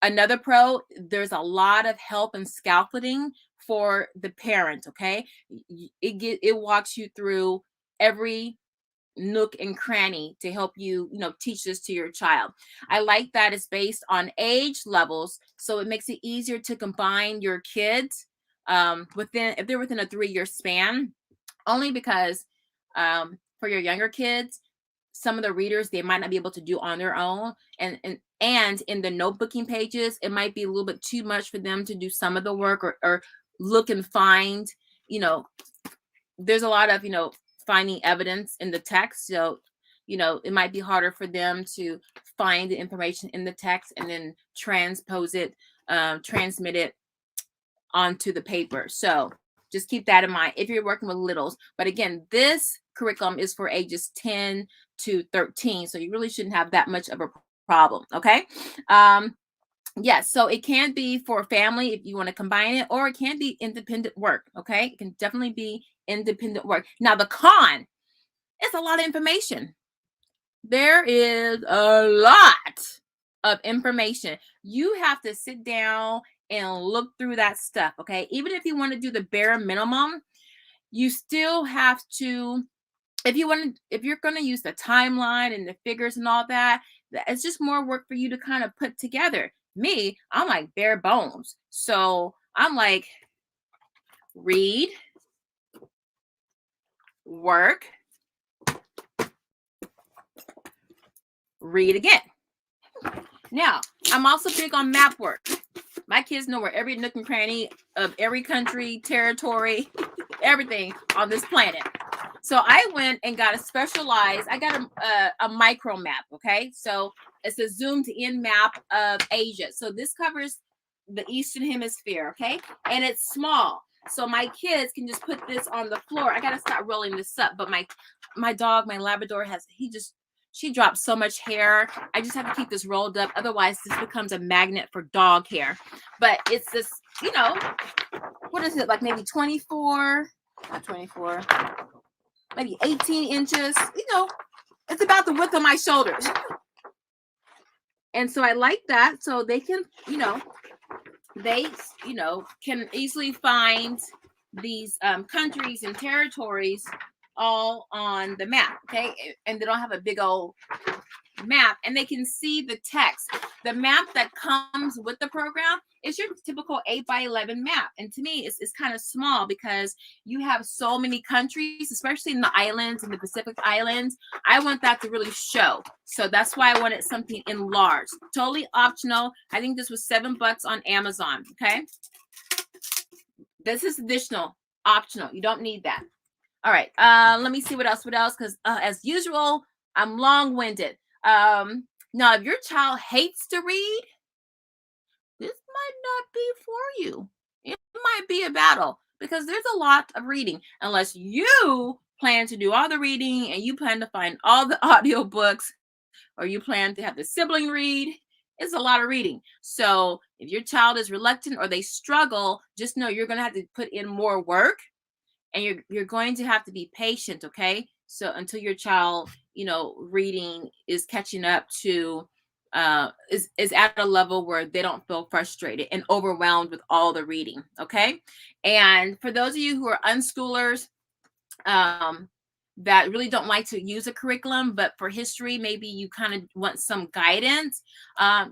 Another pro, there's a lot of help and scaffolding for the parent. Okay. It walks you through every nook and cranny to help you, teach this to your child. I like that it's based on age levels, so it makes it easier to combine your kids if they're within a 3-year span, only because for your younger kids, some of the readers they might not be able to do on their own, and in the notebooking pages, it might be a little bit too much for them to do some of the work or look and find. There's a lot of finding evidence in the text, so it might be harder for them to find the information in the text and then transmit it onto the paper. So just keep that in mind if you're working with littles. But again, this curriculum is for ages 10 to 13, so you really shouldn't have that much of a problem. Okay. Yes, so it can be for family if you want to combine it, or it can be independent work. Okay, it can definitely be independent work. Now, the con is a lot of information. There is a lot of information. You have to sit down and look through that stuff. Okay, even if you want to do the bare minimum, you still have to. If you're going to use the timeline and the figures and all that, it's just more work for you to kind of put together. Me, I'm like bare bones. So I'm like, read, work, read again. Now, I'm also big on map work. My kids know where every nook and cranny of every country, territory, everything on this planet. So I went and got I got a micro map. Okay. So it's a zoomed in map of Asia. So this covers the Eastern Hemisphere. Okay. And it's small. So my kids can just put this on the floor. I got to stop rolling this up. But my dog, my Labrador she drops so much hair. I just have to keep this rolled up. Otherwise, this becomes a magnet for dog hair. But it's this, what is it? Like maybe 24, not 24, maybe 18 inches. It's about the width of my shoulders. And so I like that. So they can, can easily find these countries and territories all on the map. Okay. And they don't have a big old map, and they can see the text. the map that comes with the program is your typical 8x11 map. And to me, it's kind of small because you have so many countries, especially in the islands, in the Pacific Islands. I want that to really show. So that's why I wanted something enlarged. Totally optional. I think this was $7 on Amazon. Okay. This is additional, optional. You don't need that. All right. Let me see what else. Because as usual, I'm long-winded. Now, if your child hates to read, this might not be for you. It might be a battle because there's a lot of reading. Unless you plan to do all the reading and you plan to find all the audiobooks, or you plan to have the sibling read, it's a lot of reading. So if your child is reluctant or they struggle, just know you're going to have to put in more work, and you're going to have to be patient. Okay. So until your child, reading is catching up to, is at a level where they don't feel frustrated and overwhelmed with all the reading. Okay. And for those of you who are unschoolers, that really don't like to use a curriculum, but for history, maybe you kind of want some guidance.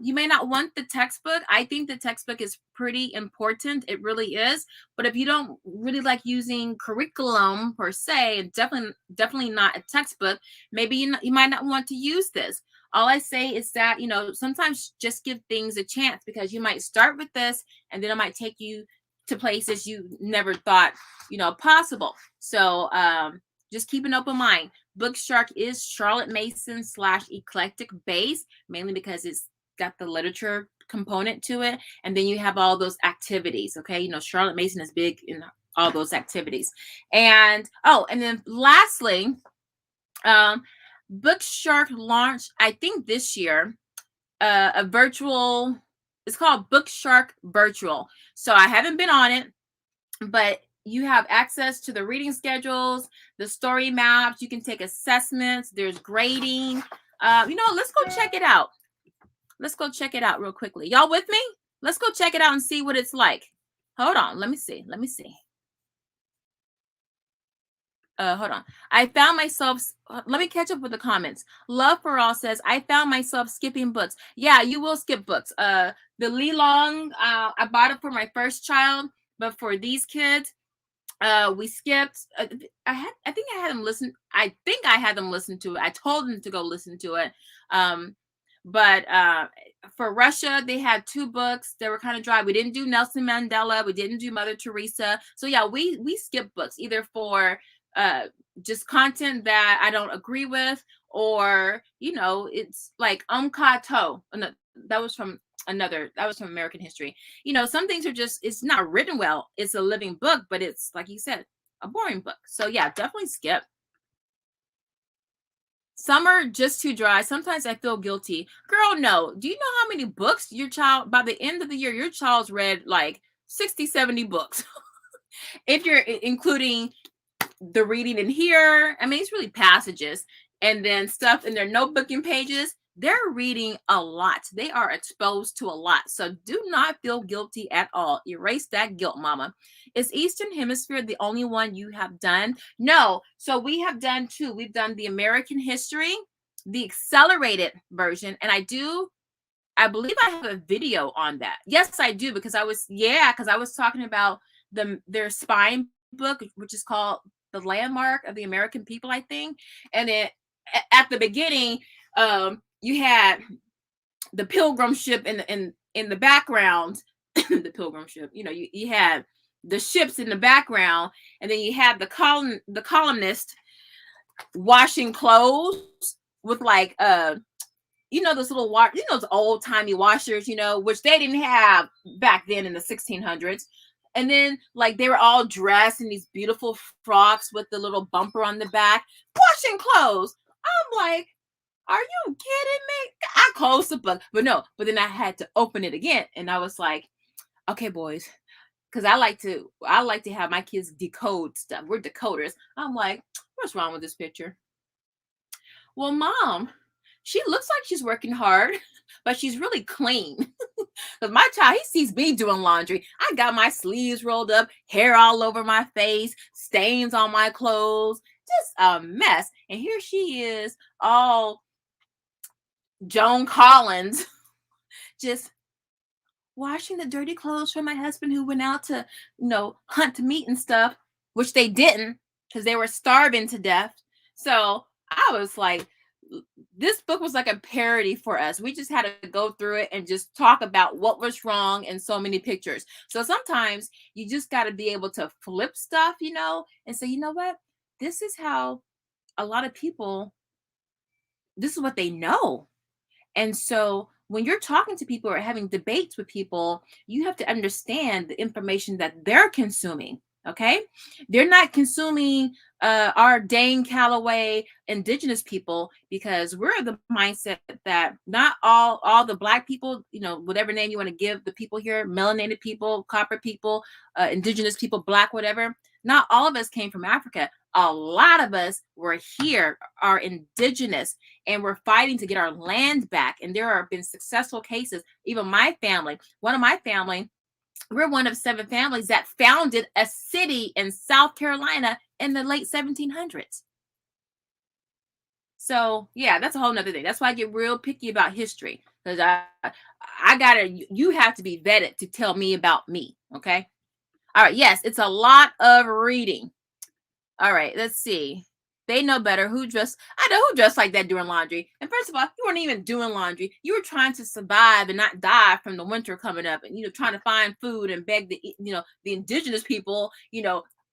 You may not want the textbook. I think the textbook is pretty important. It really is. But if you don't really like using curriculum per se, definitely not a textbook, maybe you might not want to use this. All I say is that, sometimes just give things a chance, because you might start with this and then it might take you to places you never thought, possible. So, just keep an open mind. Bookshark is Charlotte Mason / eclectic base, mainly because it's got the literature component to it. And then you have all those activities. Okay. Charlotte Mason is big in all those activities. And then lastly, Bookshark launched, I think this year, a virtual, it's called Bookshark Virtual. So I haven't been on it, but you have access to the reading schedules, the story maps. You can take assessments. There's grading. Let's go check it out. Let's go check it out real quickly. Y'all with me? Let's go check it out and see what it's like. Hold on. Let me see. Hold on. I found myself, let me catch up with the comments. Love for All says, I found myself skipping books. Yeah, you will skip books. The Li Long, I bought it for my first child, but for these kids, we skipped. I think I had them listen. I think I had them listen to it. I told them to go listen to it. But for Russia, they had 2 books. They were kind of dry. We didn't do Nelson Mandela. We didn't do Mother Teresa. So yeah, we skipped books either for just content that I don't agree with, or it's like Kato. That was from American history. Some things are just, it's not written well. It's a living book, but it's, like you said, a boring book. So yeah, definitely skip. Some are just too dry. Sometimes I feel guilty. Girl, no. Do you know how many books your child, by the end of the year, your child's read like 60, 70 books? If you're including the reading in here, I mean, it's really passages and then stuff in their notebook and pages. They're reading a lot. They are exposed to a lot. So do not feel guilty at all. Erase that guilt, mama. Is Eastern Hemisphere the only one you have done? No. So we have done 2. We've done the American history, the accelerated version. And I believe I have a video on that. Yes, I do. Because I was talking about their spine book, which is called The Landmark of the American People, I think. And then at the beginning, you had the pilgrim ship in the background. The pilgrim ship, you had the ships in the background, and then you had the columnist washing clothes with like those little those old timey washers, which they didn't have back then in the 1600s. And then like they were all dressed in these beautiful frocks with the little bumper on the back, washing clothes. I'm like, are you kidding me? I closed the book, but then I had to open it again, and I was like, okay, boys, because I like to have my kids decode stuff. We're decoders. I'm like, what's wrong with this picture? Well, Mom, she looks like she's working hard, but she's really clean. Because my child, he sees me doing laundry. I got my sleeves rolled up, hair all over my face, stains on my clothes, just a mess. And here she is, all Joan Collins, just washing the dirty clothes from my husband who went out to, hunt meat and stuff, which they didn't because they were starving to death. So I was like, this book was like a parody for us. We just had to go through it and just talk about what was wrong in so many pictures. So sometimes you just got to be able to flip stuff, and say, you know what? This is how a lot of people, this is what they know. And so when you're talking to people or having debates with people, you have to understand the information that they're consuming. Okay. They're not consuming our Dane Calloway indigenous people, because we're the mindset that not all the Black people, whatever name you want to give the people here, melanated people, copper people, indigenous people, Black, whatever. Not all of us came from Africa. A lot of us were here, are indigenous, and we're fighting to get our land back. And there have been successful cases. Even my family, one of my family, we're one of 7 families that founded a city in South Carolina in the late 1700s. So yeah, that's a whole nother thing. That's why I get real picky about history, because you have to be vetted to tell me about me. Okay. All right. Yes, it's a lot of reading. All right, let's see. They know better. I know who dressed like that doing laundry. And first of all, you weren't even doing laundry. You were trying to survive and not die from the winter coming up, and trying to find food and beg the indigenous people,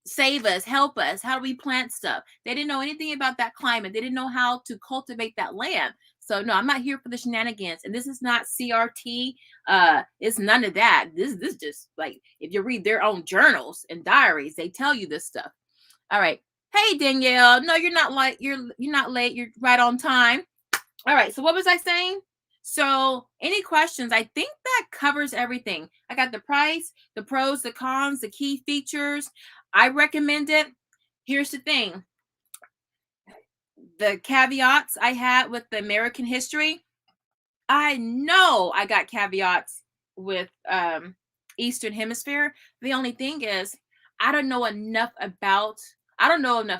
save us, help us. How do we plant stuff? They didn't know anything about that climate. They didn't know how to cultivate that land. So no, I'm not here for the shenanigans. And this is not CRT. It's none of that. This is just like, if you read their own journals and diaries, they tell you this stuff. All right. Hey, Danielle. No, you're not late. You're not late. You're right on time. All right. So what was I saying? So any questions? I think that covers everything. I got the price, the pros, the cons, the key features. I recommend it. Here's the thing. The caveats I had with the American history, I know I got caveats with Eastern Hemisphere. The only thing is, I don't know enough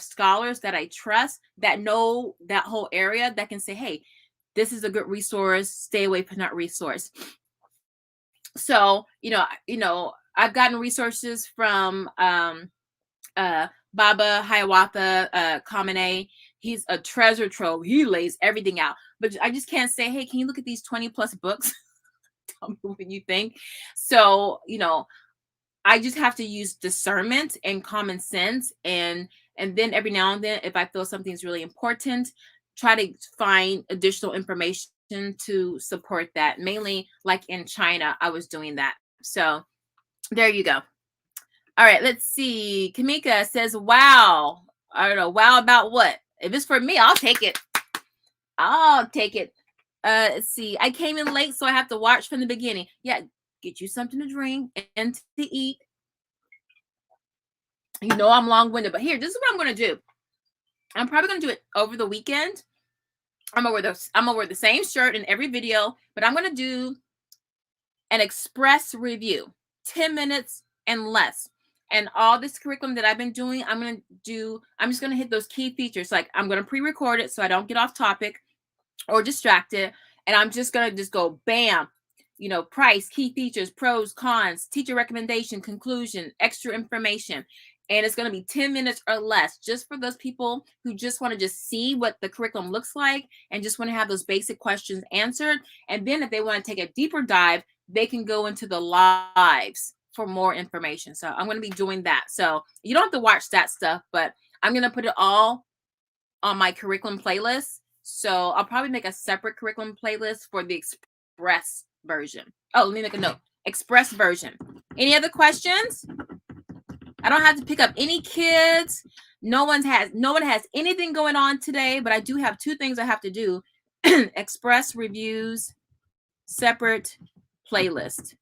scholars that I trust that know that whole area that can say, hey, this is a good resource, stay away from that resource. So, I've gotten resources from Baba Hiawatha Kamene. He's a treasure trove. He lays everything out. But I just can't say, hey, can you look at these 20 plus books? Tell me what you think. So, I just have to use discernment and common sense, and then every now and then, if I feel something's really important, try to find additional information to support that. Mainly, like in China, I was doing that. So there you go. All right, let's see. Kamika says, wow. I don't know. Wow about what? If it's for me, I'll take it. I'll take it. Let's see. I came in late, so I have to watch from the beginning. Yeah, get you something to drink and to eat. I'm long-winded, but here, this is what I'm going to do. I'm probably going to do it over the weekend. I'm gonna wear the same shirt in every video, but I'm going to do an express review, 10 minutes and less. And all this curriculum that I've been doing, I'm just going to hit those key features. Like, I'm going to pre-record it so I don't get off topic or distracted. And I'm just going to go bam, price, key features, pros, cons, teacher recommendation, conclusion, extra information. And it's going to be 10 minutes or less, just for those people who just want to just see what the curriculum looks like and just want to have those basic questions answered. And then if they want to take a deeper dive, they can go into the lives for more information. So I'm going to be doing that. So you don't have to watch that stuff, but I'm going to put it all on my curriculum playlist. So I'll probably make a separate curriculum playlist for the express version. Oh, let me make a note. Express version. Any other questions? I don't have to pick up any kids. No one has anything going on today, but I do have 2 things I have to do. Express reviews, separate playlist.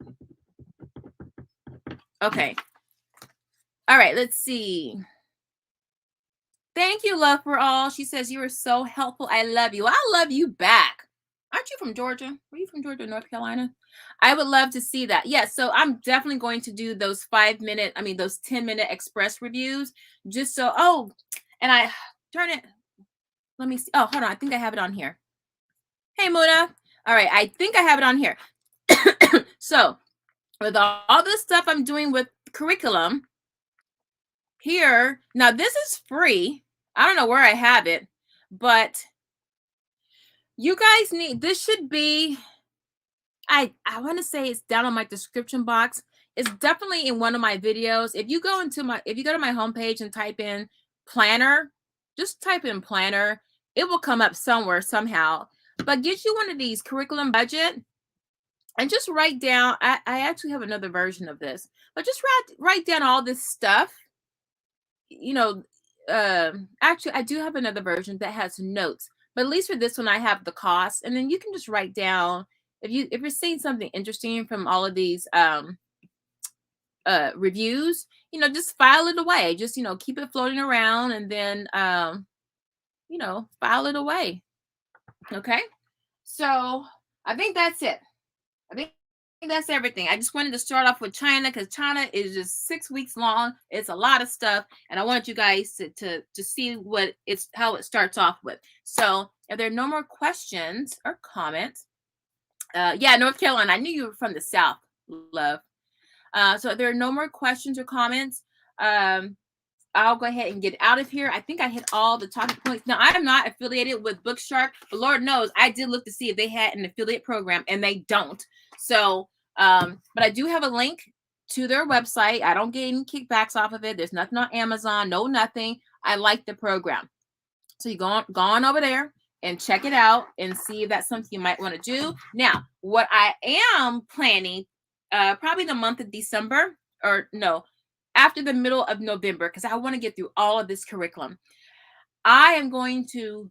Okay. All right, let's see. Thank you, Love for All. She says, you are so helpful. I love you. I love you back. Aren't you from Georgia? Were you from Georgia, North Carolina? I would love to see that. Yeah, so I'm definitely going to do those 10-minute express reviews. Just so, and I turn it. Let me see. Oh, hold on. I think I have it on here. Hey, Muna. All right, I think I have it on here. So with all this stuff I'm doing with curriculum here, now this is free. I don't know where I have it, but you guys need, this should be, I want to say it's down on my description box. It's definitely in one of my videos. If you go to my homepage and type in planner, just type in planner, it will come up somewhere somehow. But get you one of these curriculum budget and just write down. I actually have another version of this, but just write down all this stuff. You know, actually, I do have another version that has notes, but at least for this one, I have the cost, and then you can just write down if you're seeing something interesting from all of these reviews. Just file it away. Just keep it floating around, and then file it away. Okay, so I think that's it. I think that's everything. I just wanted to start off with China because China is just 6 weeks long. It's a lot of stuff, and I want you guys to see how it starts off with. So if there are no more questions or comments, yeah, North Carolina. I knew you were from the South, love. So if there are no more questions or comments, I'll go ahead and get out of here. I think I hit all the talking points. Now, I am not affiliated with Bookshark, but Lord knows I did look to see if they had an affiliate program, and they don't. So, but I do have a link to their website. I don't get any kickbacks off of it. There's nothing on Amazon, no nothing. I like the program. So you go on over there and check it out and see if that's something you might want to do. Now, what I am planning, probably the month of December, or no, after the middle of November, because I want to get through all of this curriculum. I am going to,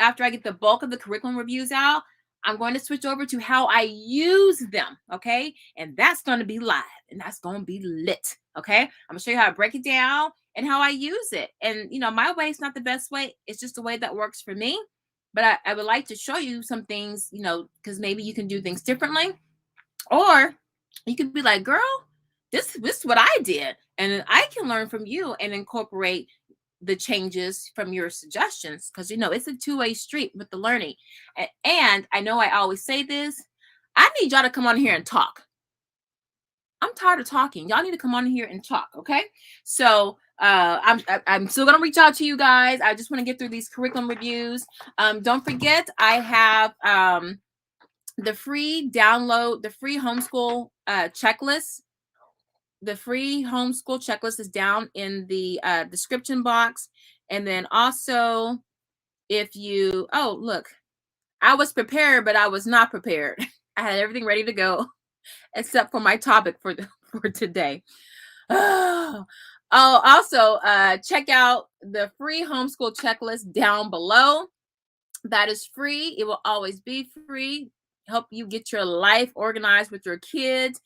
after I get the bulk of the curriculum reviews out, I'm going to switch over to how I use them, okay? And that's going to be live, and that's going to be lit, okay? I'm going to show you how I break it down and how I use it. And, my way is not the best way. It's just the way that works for me. But I would like to show you some things, because maybe you can do things differently. Or you could be like, girl, this is what I did. And I can learn from you and incorporate the changes from your suggestions, because it's a two-way street with the learning. And I know I always say this, I need y'all to come on here and talk. I'm tired of talking. Y'all need to come on here and talk, okay? So I'm still gonna reach out to you guys. I just want to get through these curriculum reviews. Don't forget, I have the free download, the free homeschool checklist. The free homeschool checklist is down in the description box. And then also, if you, oh, look, I was prepared, but I was not prepared. I had everything ready to go except for my topic for today. Oh, also, check out the free homeschool checklist down below. That is free. It will always be free. Help you get your life organized with your kids.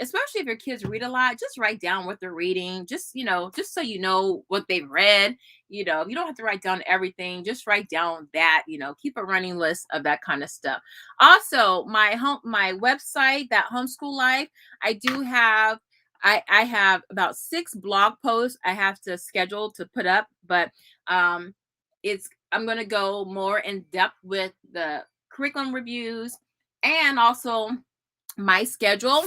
Especially if your kids read a lot, just write down what they're reading. Just so you know what they've read. You don't have to write down everything. Just write down that. Keep a running list of that kind of stuff. Also, my website, that Homeschool Life, I do have. I have about 6 blog posts I have to schedule to put up, but I'm going to go more in depth with the curriculum reviews and also my schedule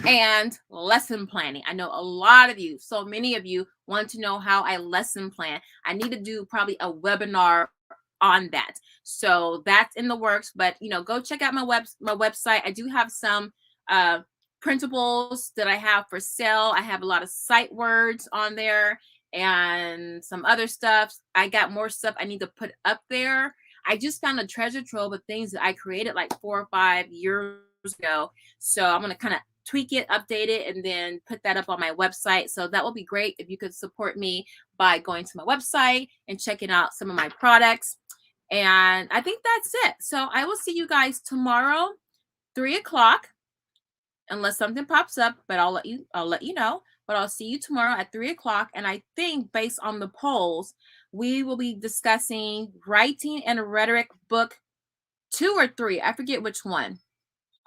and lesson planning. I know a lot of you, so many of you want to know how I lesson plan. I need to do probably a webinar on that. So that's in the works, but go check out my website. I do have some printables that I have for sale. I have a lot of sight words on there and some other stuff. I got more stuff I need to put up there. I just found a treasure trove of things that I created like 4 or 5 years ago. So I'm going to kind of tweak it, update it, and then put that up on my website. So that will be great if you could support me by going to my website and checking out some of my products. And I think that's it. So I will see you guys tomorrow, 3 o'clock, unless something pops up, but I'll let you know. But I'll see you tomorrow at 3 o'clock. And I think based on the polls, we will be discussing Writing and Rhetoric book 2 or 3. I forget which one.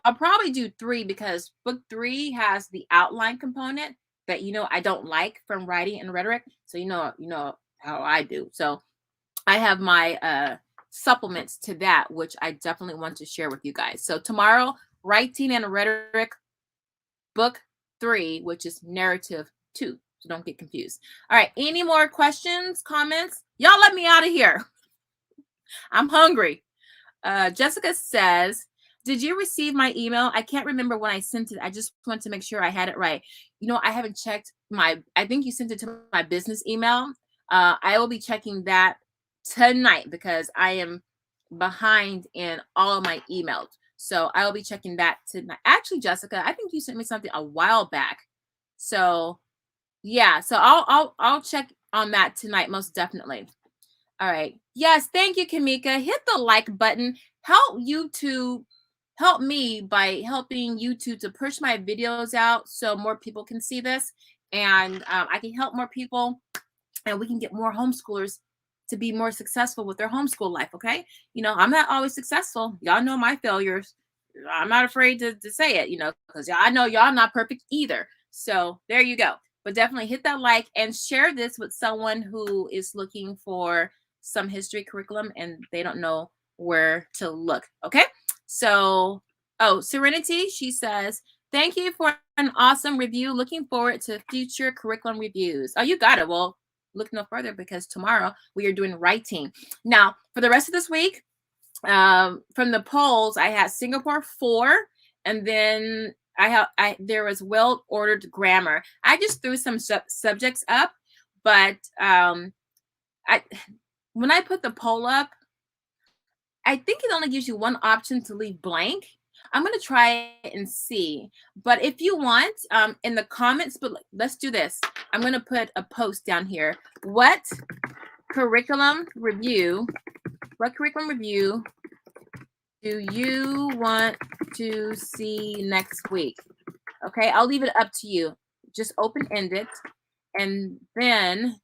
I'll probably do 3 because book 3 has the outline component that I don't like from Writing and Rhetoric. So you know how I do. So I have my supplements to that, which I definitely want to share with you guys. So tomorrow Writing and Rhetoric, Book 3, which is Narrative 2. So don't get confused. All right. Any more questions, comments? Y'all let me out of here. I'm hungry. Jessica says, did you receive my email? I can't remember when I sent it. I just want to make sure I had it right. I haven't checked I think you sent it to my business email. I will be checking that tonight because I am behind in all of my emails. So I will be checking that tonight. Actually, Jessica, I think you sent me something a while back. So yeah, so I'll check on that tonight, most definitely. All right. Yes, thank you, Kamika. Hit the like button. Help me by helping YouTube to push my videos out so more people can see this, and I can help more people, and we can get more homeschoolers to be more successful with their homeschool life. Okay. I'm not always successful. Y'all know my failures. I'm not afraid to say it, because I know y'all not perfect either. So there you go. But definitely hit that like and share this with someone who is looking for some history curriculum and they don't know where to look. Okay. So, Serenity, she says, thank you for an awesome review. Looking forward to future curriculum reviews. Oh, you got it. Well, look no further because tomorrow we are doing writing. Now, for the rest of this week, from the polls, I had Singapore 4, and then there was well-ordered grammar. I just threw some subjects up, but when I put the poll up, I think it only gives you one option to leave blank. I'm going to try it and see. But if you want, in the comments, but let's do this. I'm going to put a post down here. What curriculum review do you want to see next week? Okay, I'll leave it up to you. Just open-end it. And then,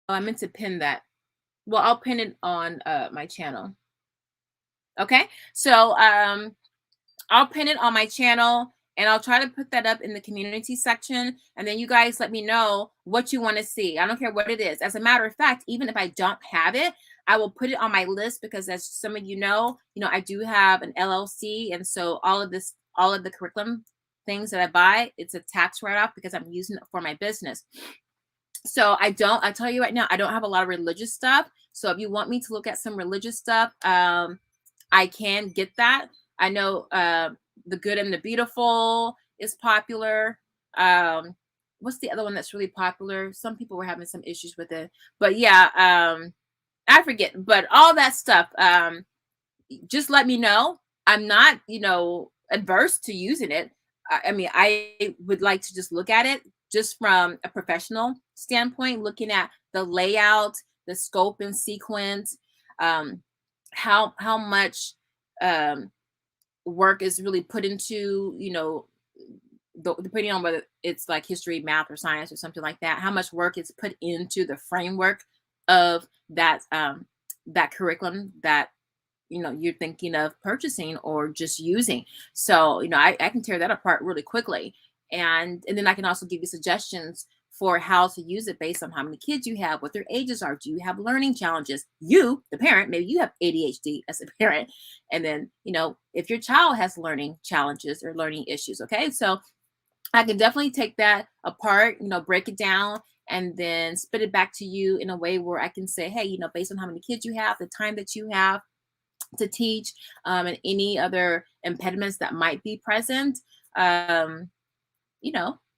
I meant to pin that. Well, I'll pin it on my channel. Okay, so I'll pin it on my channel and I'll try to put that up in the community section. And then you guys let me know what you want to see. I don't care what it is. As a matter of fact, even if I don't have it, I will put it on my list because as some of you know, I do have an LLC. And so all of the curriculum things that I buy, it's a tax write-off because I'm using it for my business. So I tell you right now, I don't have a lot of religious stuff. So if you want me to look at some religious stuff, I can get that. I know The Good and the Beautiful is popular. What's the other one that's really popular? Some people were having some issues with it. But yeah, I forget. But all that stuff, just let me know. I'm not, adverse to using it. I mean, I would like to just look at it just from a professional standpoint, looking at the layout, the scope and sequence, how much work is really put into, depending on whether it's like history, math, or science or something like that, how much work is put into the framework of that curriculum that you're thinking of purchasing or just using. So I can tear that apart really quickly, and then I can also give you suggestions for how to use it based on how many kids you have, what their ages are. Do you have learning challenges? You, the parent, maybe you have ADHD as a parent. And then, if your child has learning challenges or learning issues, okay? So I can definitely take that apart, break it down, and then spit it back to you in a way where I can say, hey, based on how many kids you have, the time that you have to teach, and any other impediments that might be present,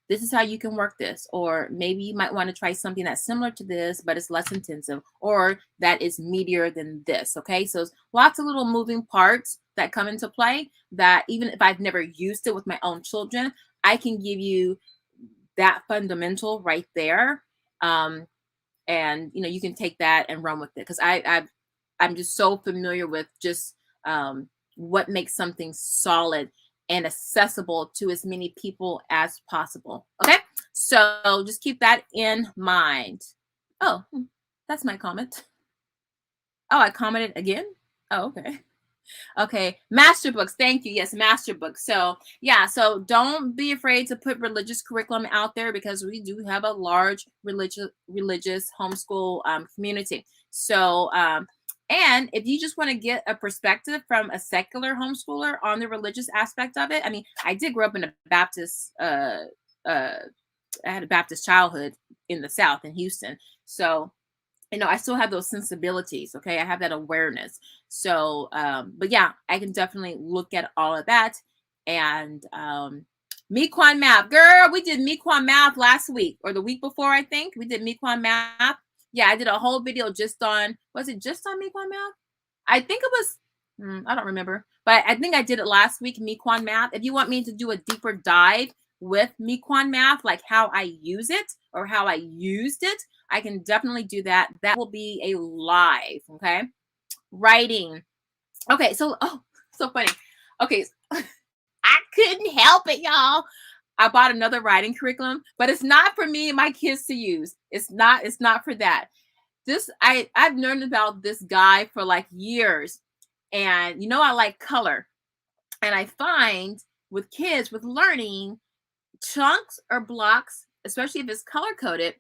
this is how you can work this. Or maybe you might want to try something that's similar to this, but it's less intensive, or that is meatier than this. Okay. So lots of little moving parts that come into play that even if I've never used it with my own children, I can give you that fundamental right there. And, you can take that and run with it. Cause I'm just so familiar with just what makes something solid and accessible to as many people as possible. Okay, so just keep that in mind. Oh, that's my comment. Oh, I commented again. Oh, okay. Okay, master books. Thank you. Yes, master books. So yeah, so don't be afraid to put religious curriculum out there because we do have a large religious homeschool community. So And if you just want to get a perspective from a secular homeschooler on the religious aspect of it, I mean, I did grow up in a Baptist, I had a Baptist childhood in the South in Houston. So, I still have those sensibilities. Okay. I have that awareness. So, but yeah, I can definitely look at all of that. And, Mequon math, girl, we did Mequon math last week or the week before. I think we did Mequon math. Yeah. I did a whole video just on, was it just on Mequon math? I think it was, I don't remember, but I think I did it last week, Mequon math. If you want me to do a deeper dive with Mequon math, like how I use it or how I used it, I can definitely do that. That will be a live, okay? Writing. Okay, so, oh, so funny. Okay, I couldn't help it, y'all. I bought another writing curriculum, but it's not for me and my kids to use. It's not for that. I've learned about this guy for like years, and I like color, and I find with kids with learning, chunks or blocks, especially if it's color coded,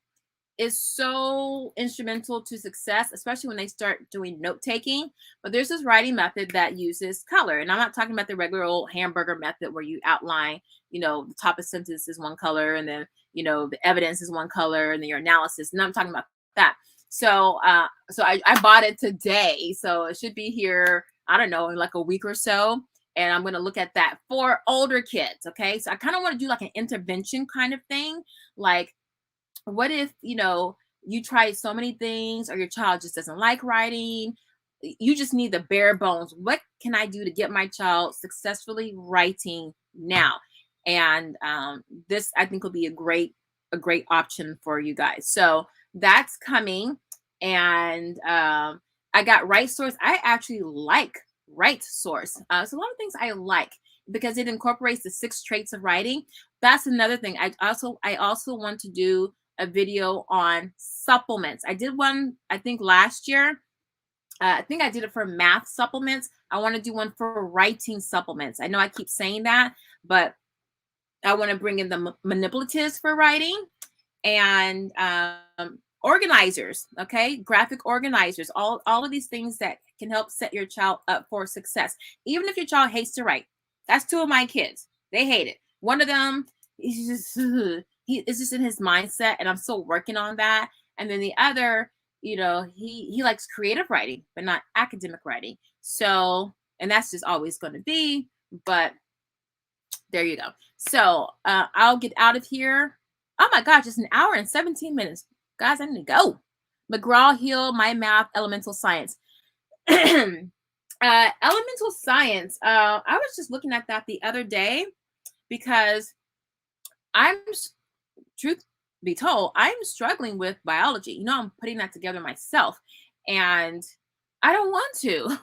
is so instrumental to success, especially when they start doing note taking. But there's this writing method that uses color, and I'm not talking about the regular old hamburger method where you outline, the top of sentence is one color, and then the evidence is one color, and then your analysis. And I'm talking about that. So, I bought it today, so it should be here, I don't know, in like a week or so. And I'm going to look at that for older kids. Okay. So I kind of want to do like an intervention kind of thing. Like, what if, you try so many things or your child just doesn't like writing? You just need the bare bones. What can I do to get my child successfully writing now? And this, I think, will be a great option for you guys. So that's coming. And I got Right Source. I actually like Right Source. So a lot of things I like because it incorporates the 6 traits of writing. That's another thing. I also want to do a video on supplements. I did one, I think, last year. I think I did it for math supplements. I want to do one for writing supplements. I know I keep saying that, but I want to bring in the manipulatives for writing and organizers, okay? Graphic organizers, all of these things that can help set your child up for success. Even if your child hates to write. That's 2 of my kids. They hate it. One of them, he's just, it's just in his mindset, and I'm still working on that. And then the other, he likes creative writing, but not academic writing. So, and that's just always going to be, but there you go. So I'll get out of here. Oh my gosh, it's an hour and 17 minutes. Guys, I need to go. McGraw-Hill, My Math, Elemental Science. Elemental Science. I was just looking at that the other day because truth be told, I'm struggling with biology. I'm putting that together myself, and I don't want to.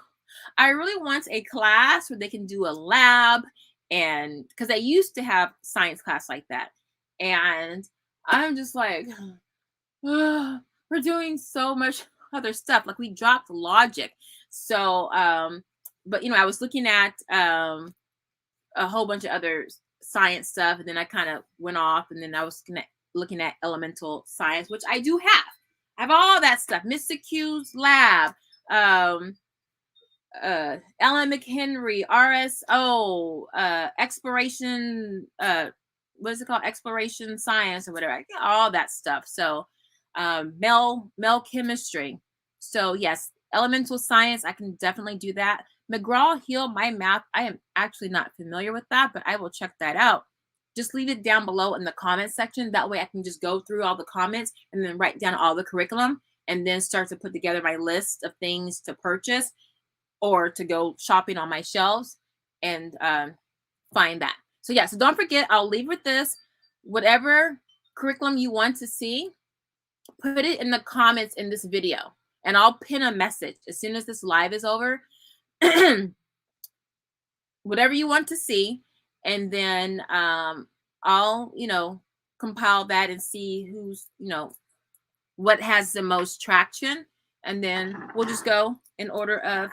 I really want a class where they can do a lab, and because I used to have science class like that, and I'm just like, we're doing so much other stuff. Like we dropped logic. So, but I was looking at a whole bunch of other science stuff, and then I kind of went off, and then I was looking at elemental science, which I do have. I have all that stuff. Mr. Q's lab, Ellen McHenry, RSO, exploration, what is it called? Exploration science or whatever. All that stuff. So Mel chemistry. So yes, elemental science, I can definitely do that. McGraw-Hill, My Math, I am actually not familiar with that, but I will check that out. Just leave it down below in the comment section. That way I can just go through all the comments and then write down all the curriculum and then start to put together my list of things to purchase or to go shopping on my shelves and find that. So yeah, so don't forget, I'll leave with this. Whatever curriculum you want to see, put it in the comments in this video, and I'll pin a message as soon as this live is over. Whatever you want to see, and then I'll compile that and see who's what has the most traction, and then we'll just go in order of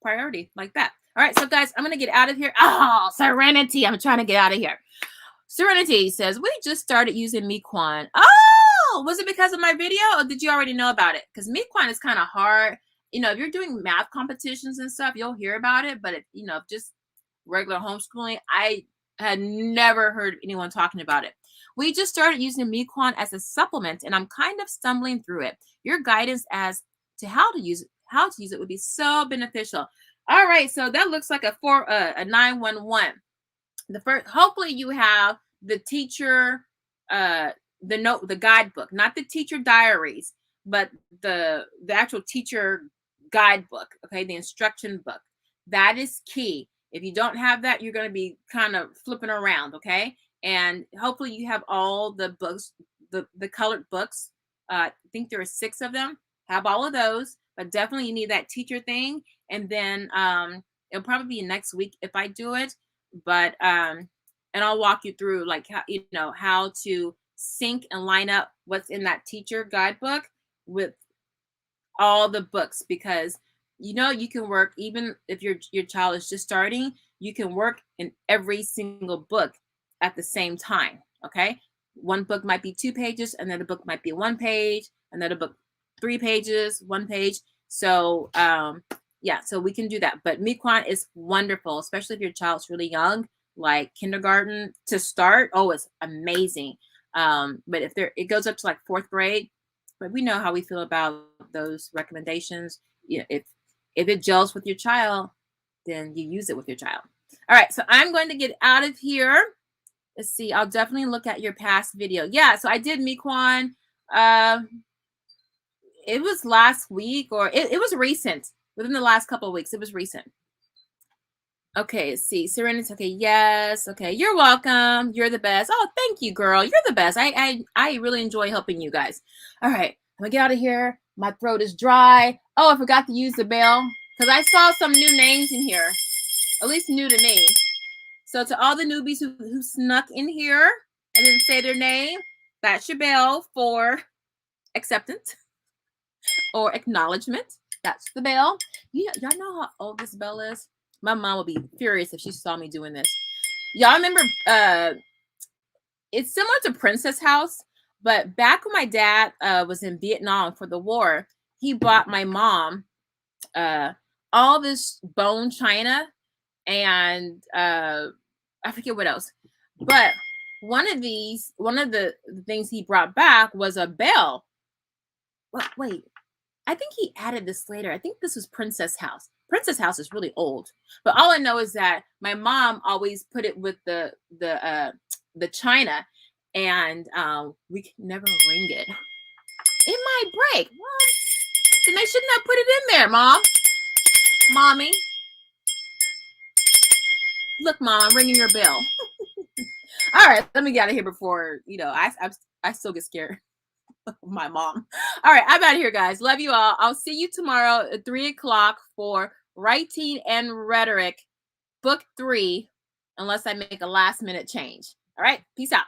priority like that. All right, so guys, I'm gonna get out of here. Oh, Serenity, I'm trying to get out of here. Serenity says, we just started using Mequon. Oh, was it because of my video, or did you already know about it? Because Mequon is kind of hard. if you're doing math competitions and stuff, you'll hear about it. But if, just regular homeschooling, I had never heard anyone talking about it. We just started using Mequon as a supplement, and I'm kind of stumbling through it. Your guidance as to how to use it would be so beneficial. All right, so that looks like a 911. The first, hopefully you have the teacher, the guidebook, not the teacher diaries, but the actual teacher guidebook. Okay, the instruction book. That is key. If you don't have that, you're going to be kind of flipping around. Okay, and hopefully you have all the books, the colored books. I think there are 6 of them. Have all of those, but definitely you need that teacher thing. And then it'll probably be next week if I do it. But and I'll walk you through like how to sync and line up what's in that teacher guidebook with all the books, because you can work, even if your child is just starting, you can work in every single book at the same time. Okay, one book might be 2 pages, another book might be 1 page, another book 3 pages, 1 page. So yeah, so we can do that. But Mequon is wonderful, especially if your child's really young, like kindergarten to start. Oh, it's amazing. But if it goes up to like 4th grade, but we know how we feel about those recommendations. If it gels with your child, then you use it with your child. All right, so I'm going to get out of here. Let's see. I'll definitely look at your past video. Yeah, so I did Mequon. It was last week, or it was recent. Within the last couple of weeks, it was recent. Okay, let's see. Serenity. Okay, yes. Okay, you're welcome. You're the best. Oh, thank you, girl. You're the best. I really enjoy helping you guys. All right, I'm gonna get out of here. My throat is dry. Oh, I forgot to use the bell because I saw some new names in here, at least new to me. So to all the newbies who snuck in here and didn't say their name, that's your bell for acceptance or acknowledgement. That's the bell. Y'all know how old this bell is? My mom would be furious if she saw me doing this. Y'all remember, it's similar to Princess House, but back when my dad was in Vietnam for the war, he bought my mom all this bone china and I forget what else. But one of the things he brought back was a bell. Wait. I think he added this later. I think this was Princess House. Princess House is really old, but all I know is that my mom always put it with the china, and we could never ring it. It might break. Well, then they shouldn't have put it in there, mommy. Look, mom, I'm ringing your bell. All right, let me get out of here before I still get scared. My mom. All right, I'm out of here, guys. Love you all. I'll see you tomorrow at 3:00 for Writing and Rhetoric, Book 3, unless I make a last-minute change. All right, peace out.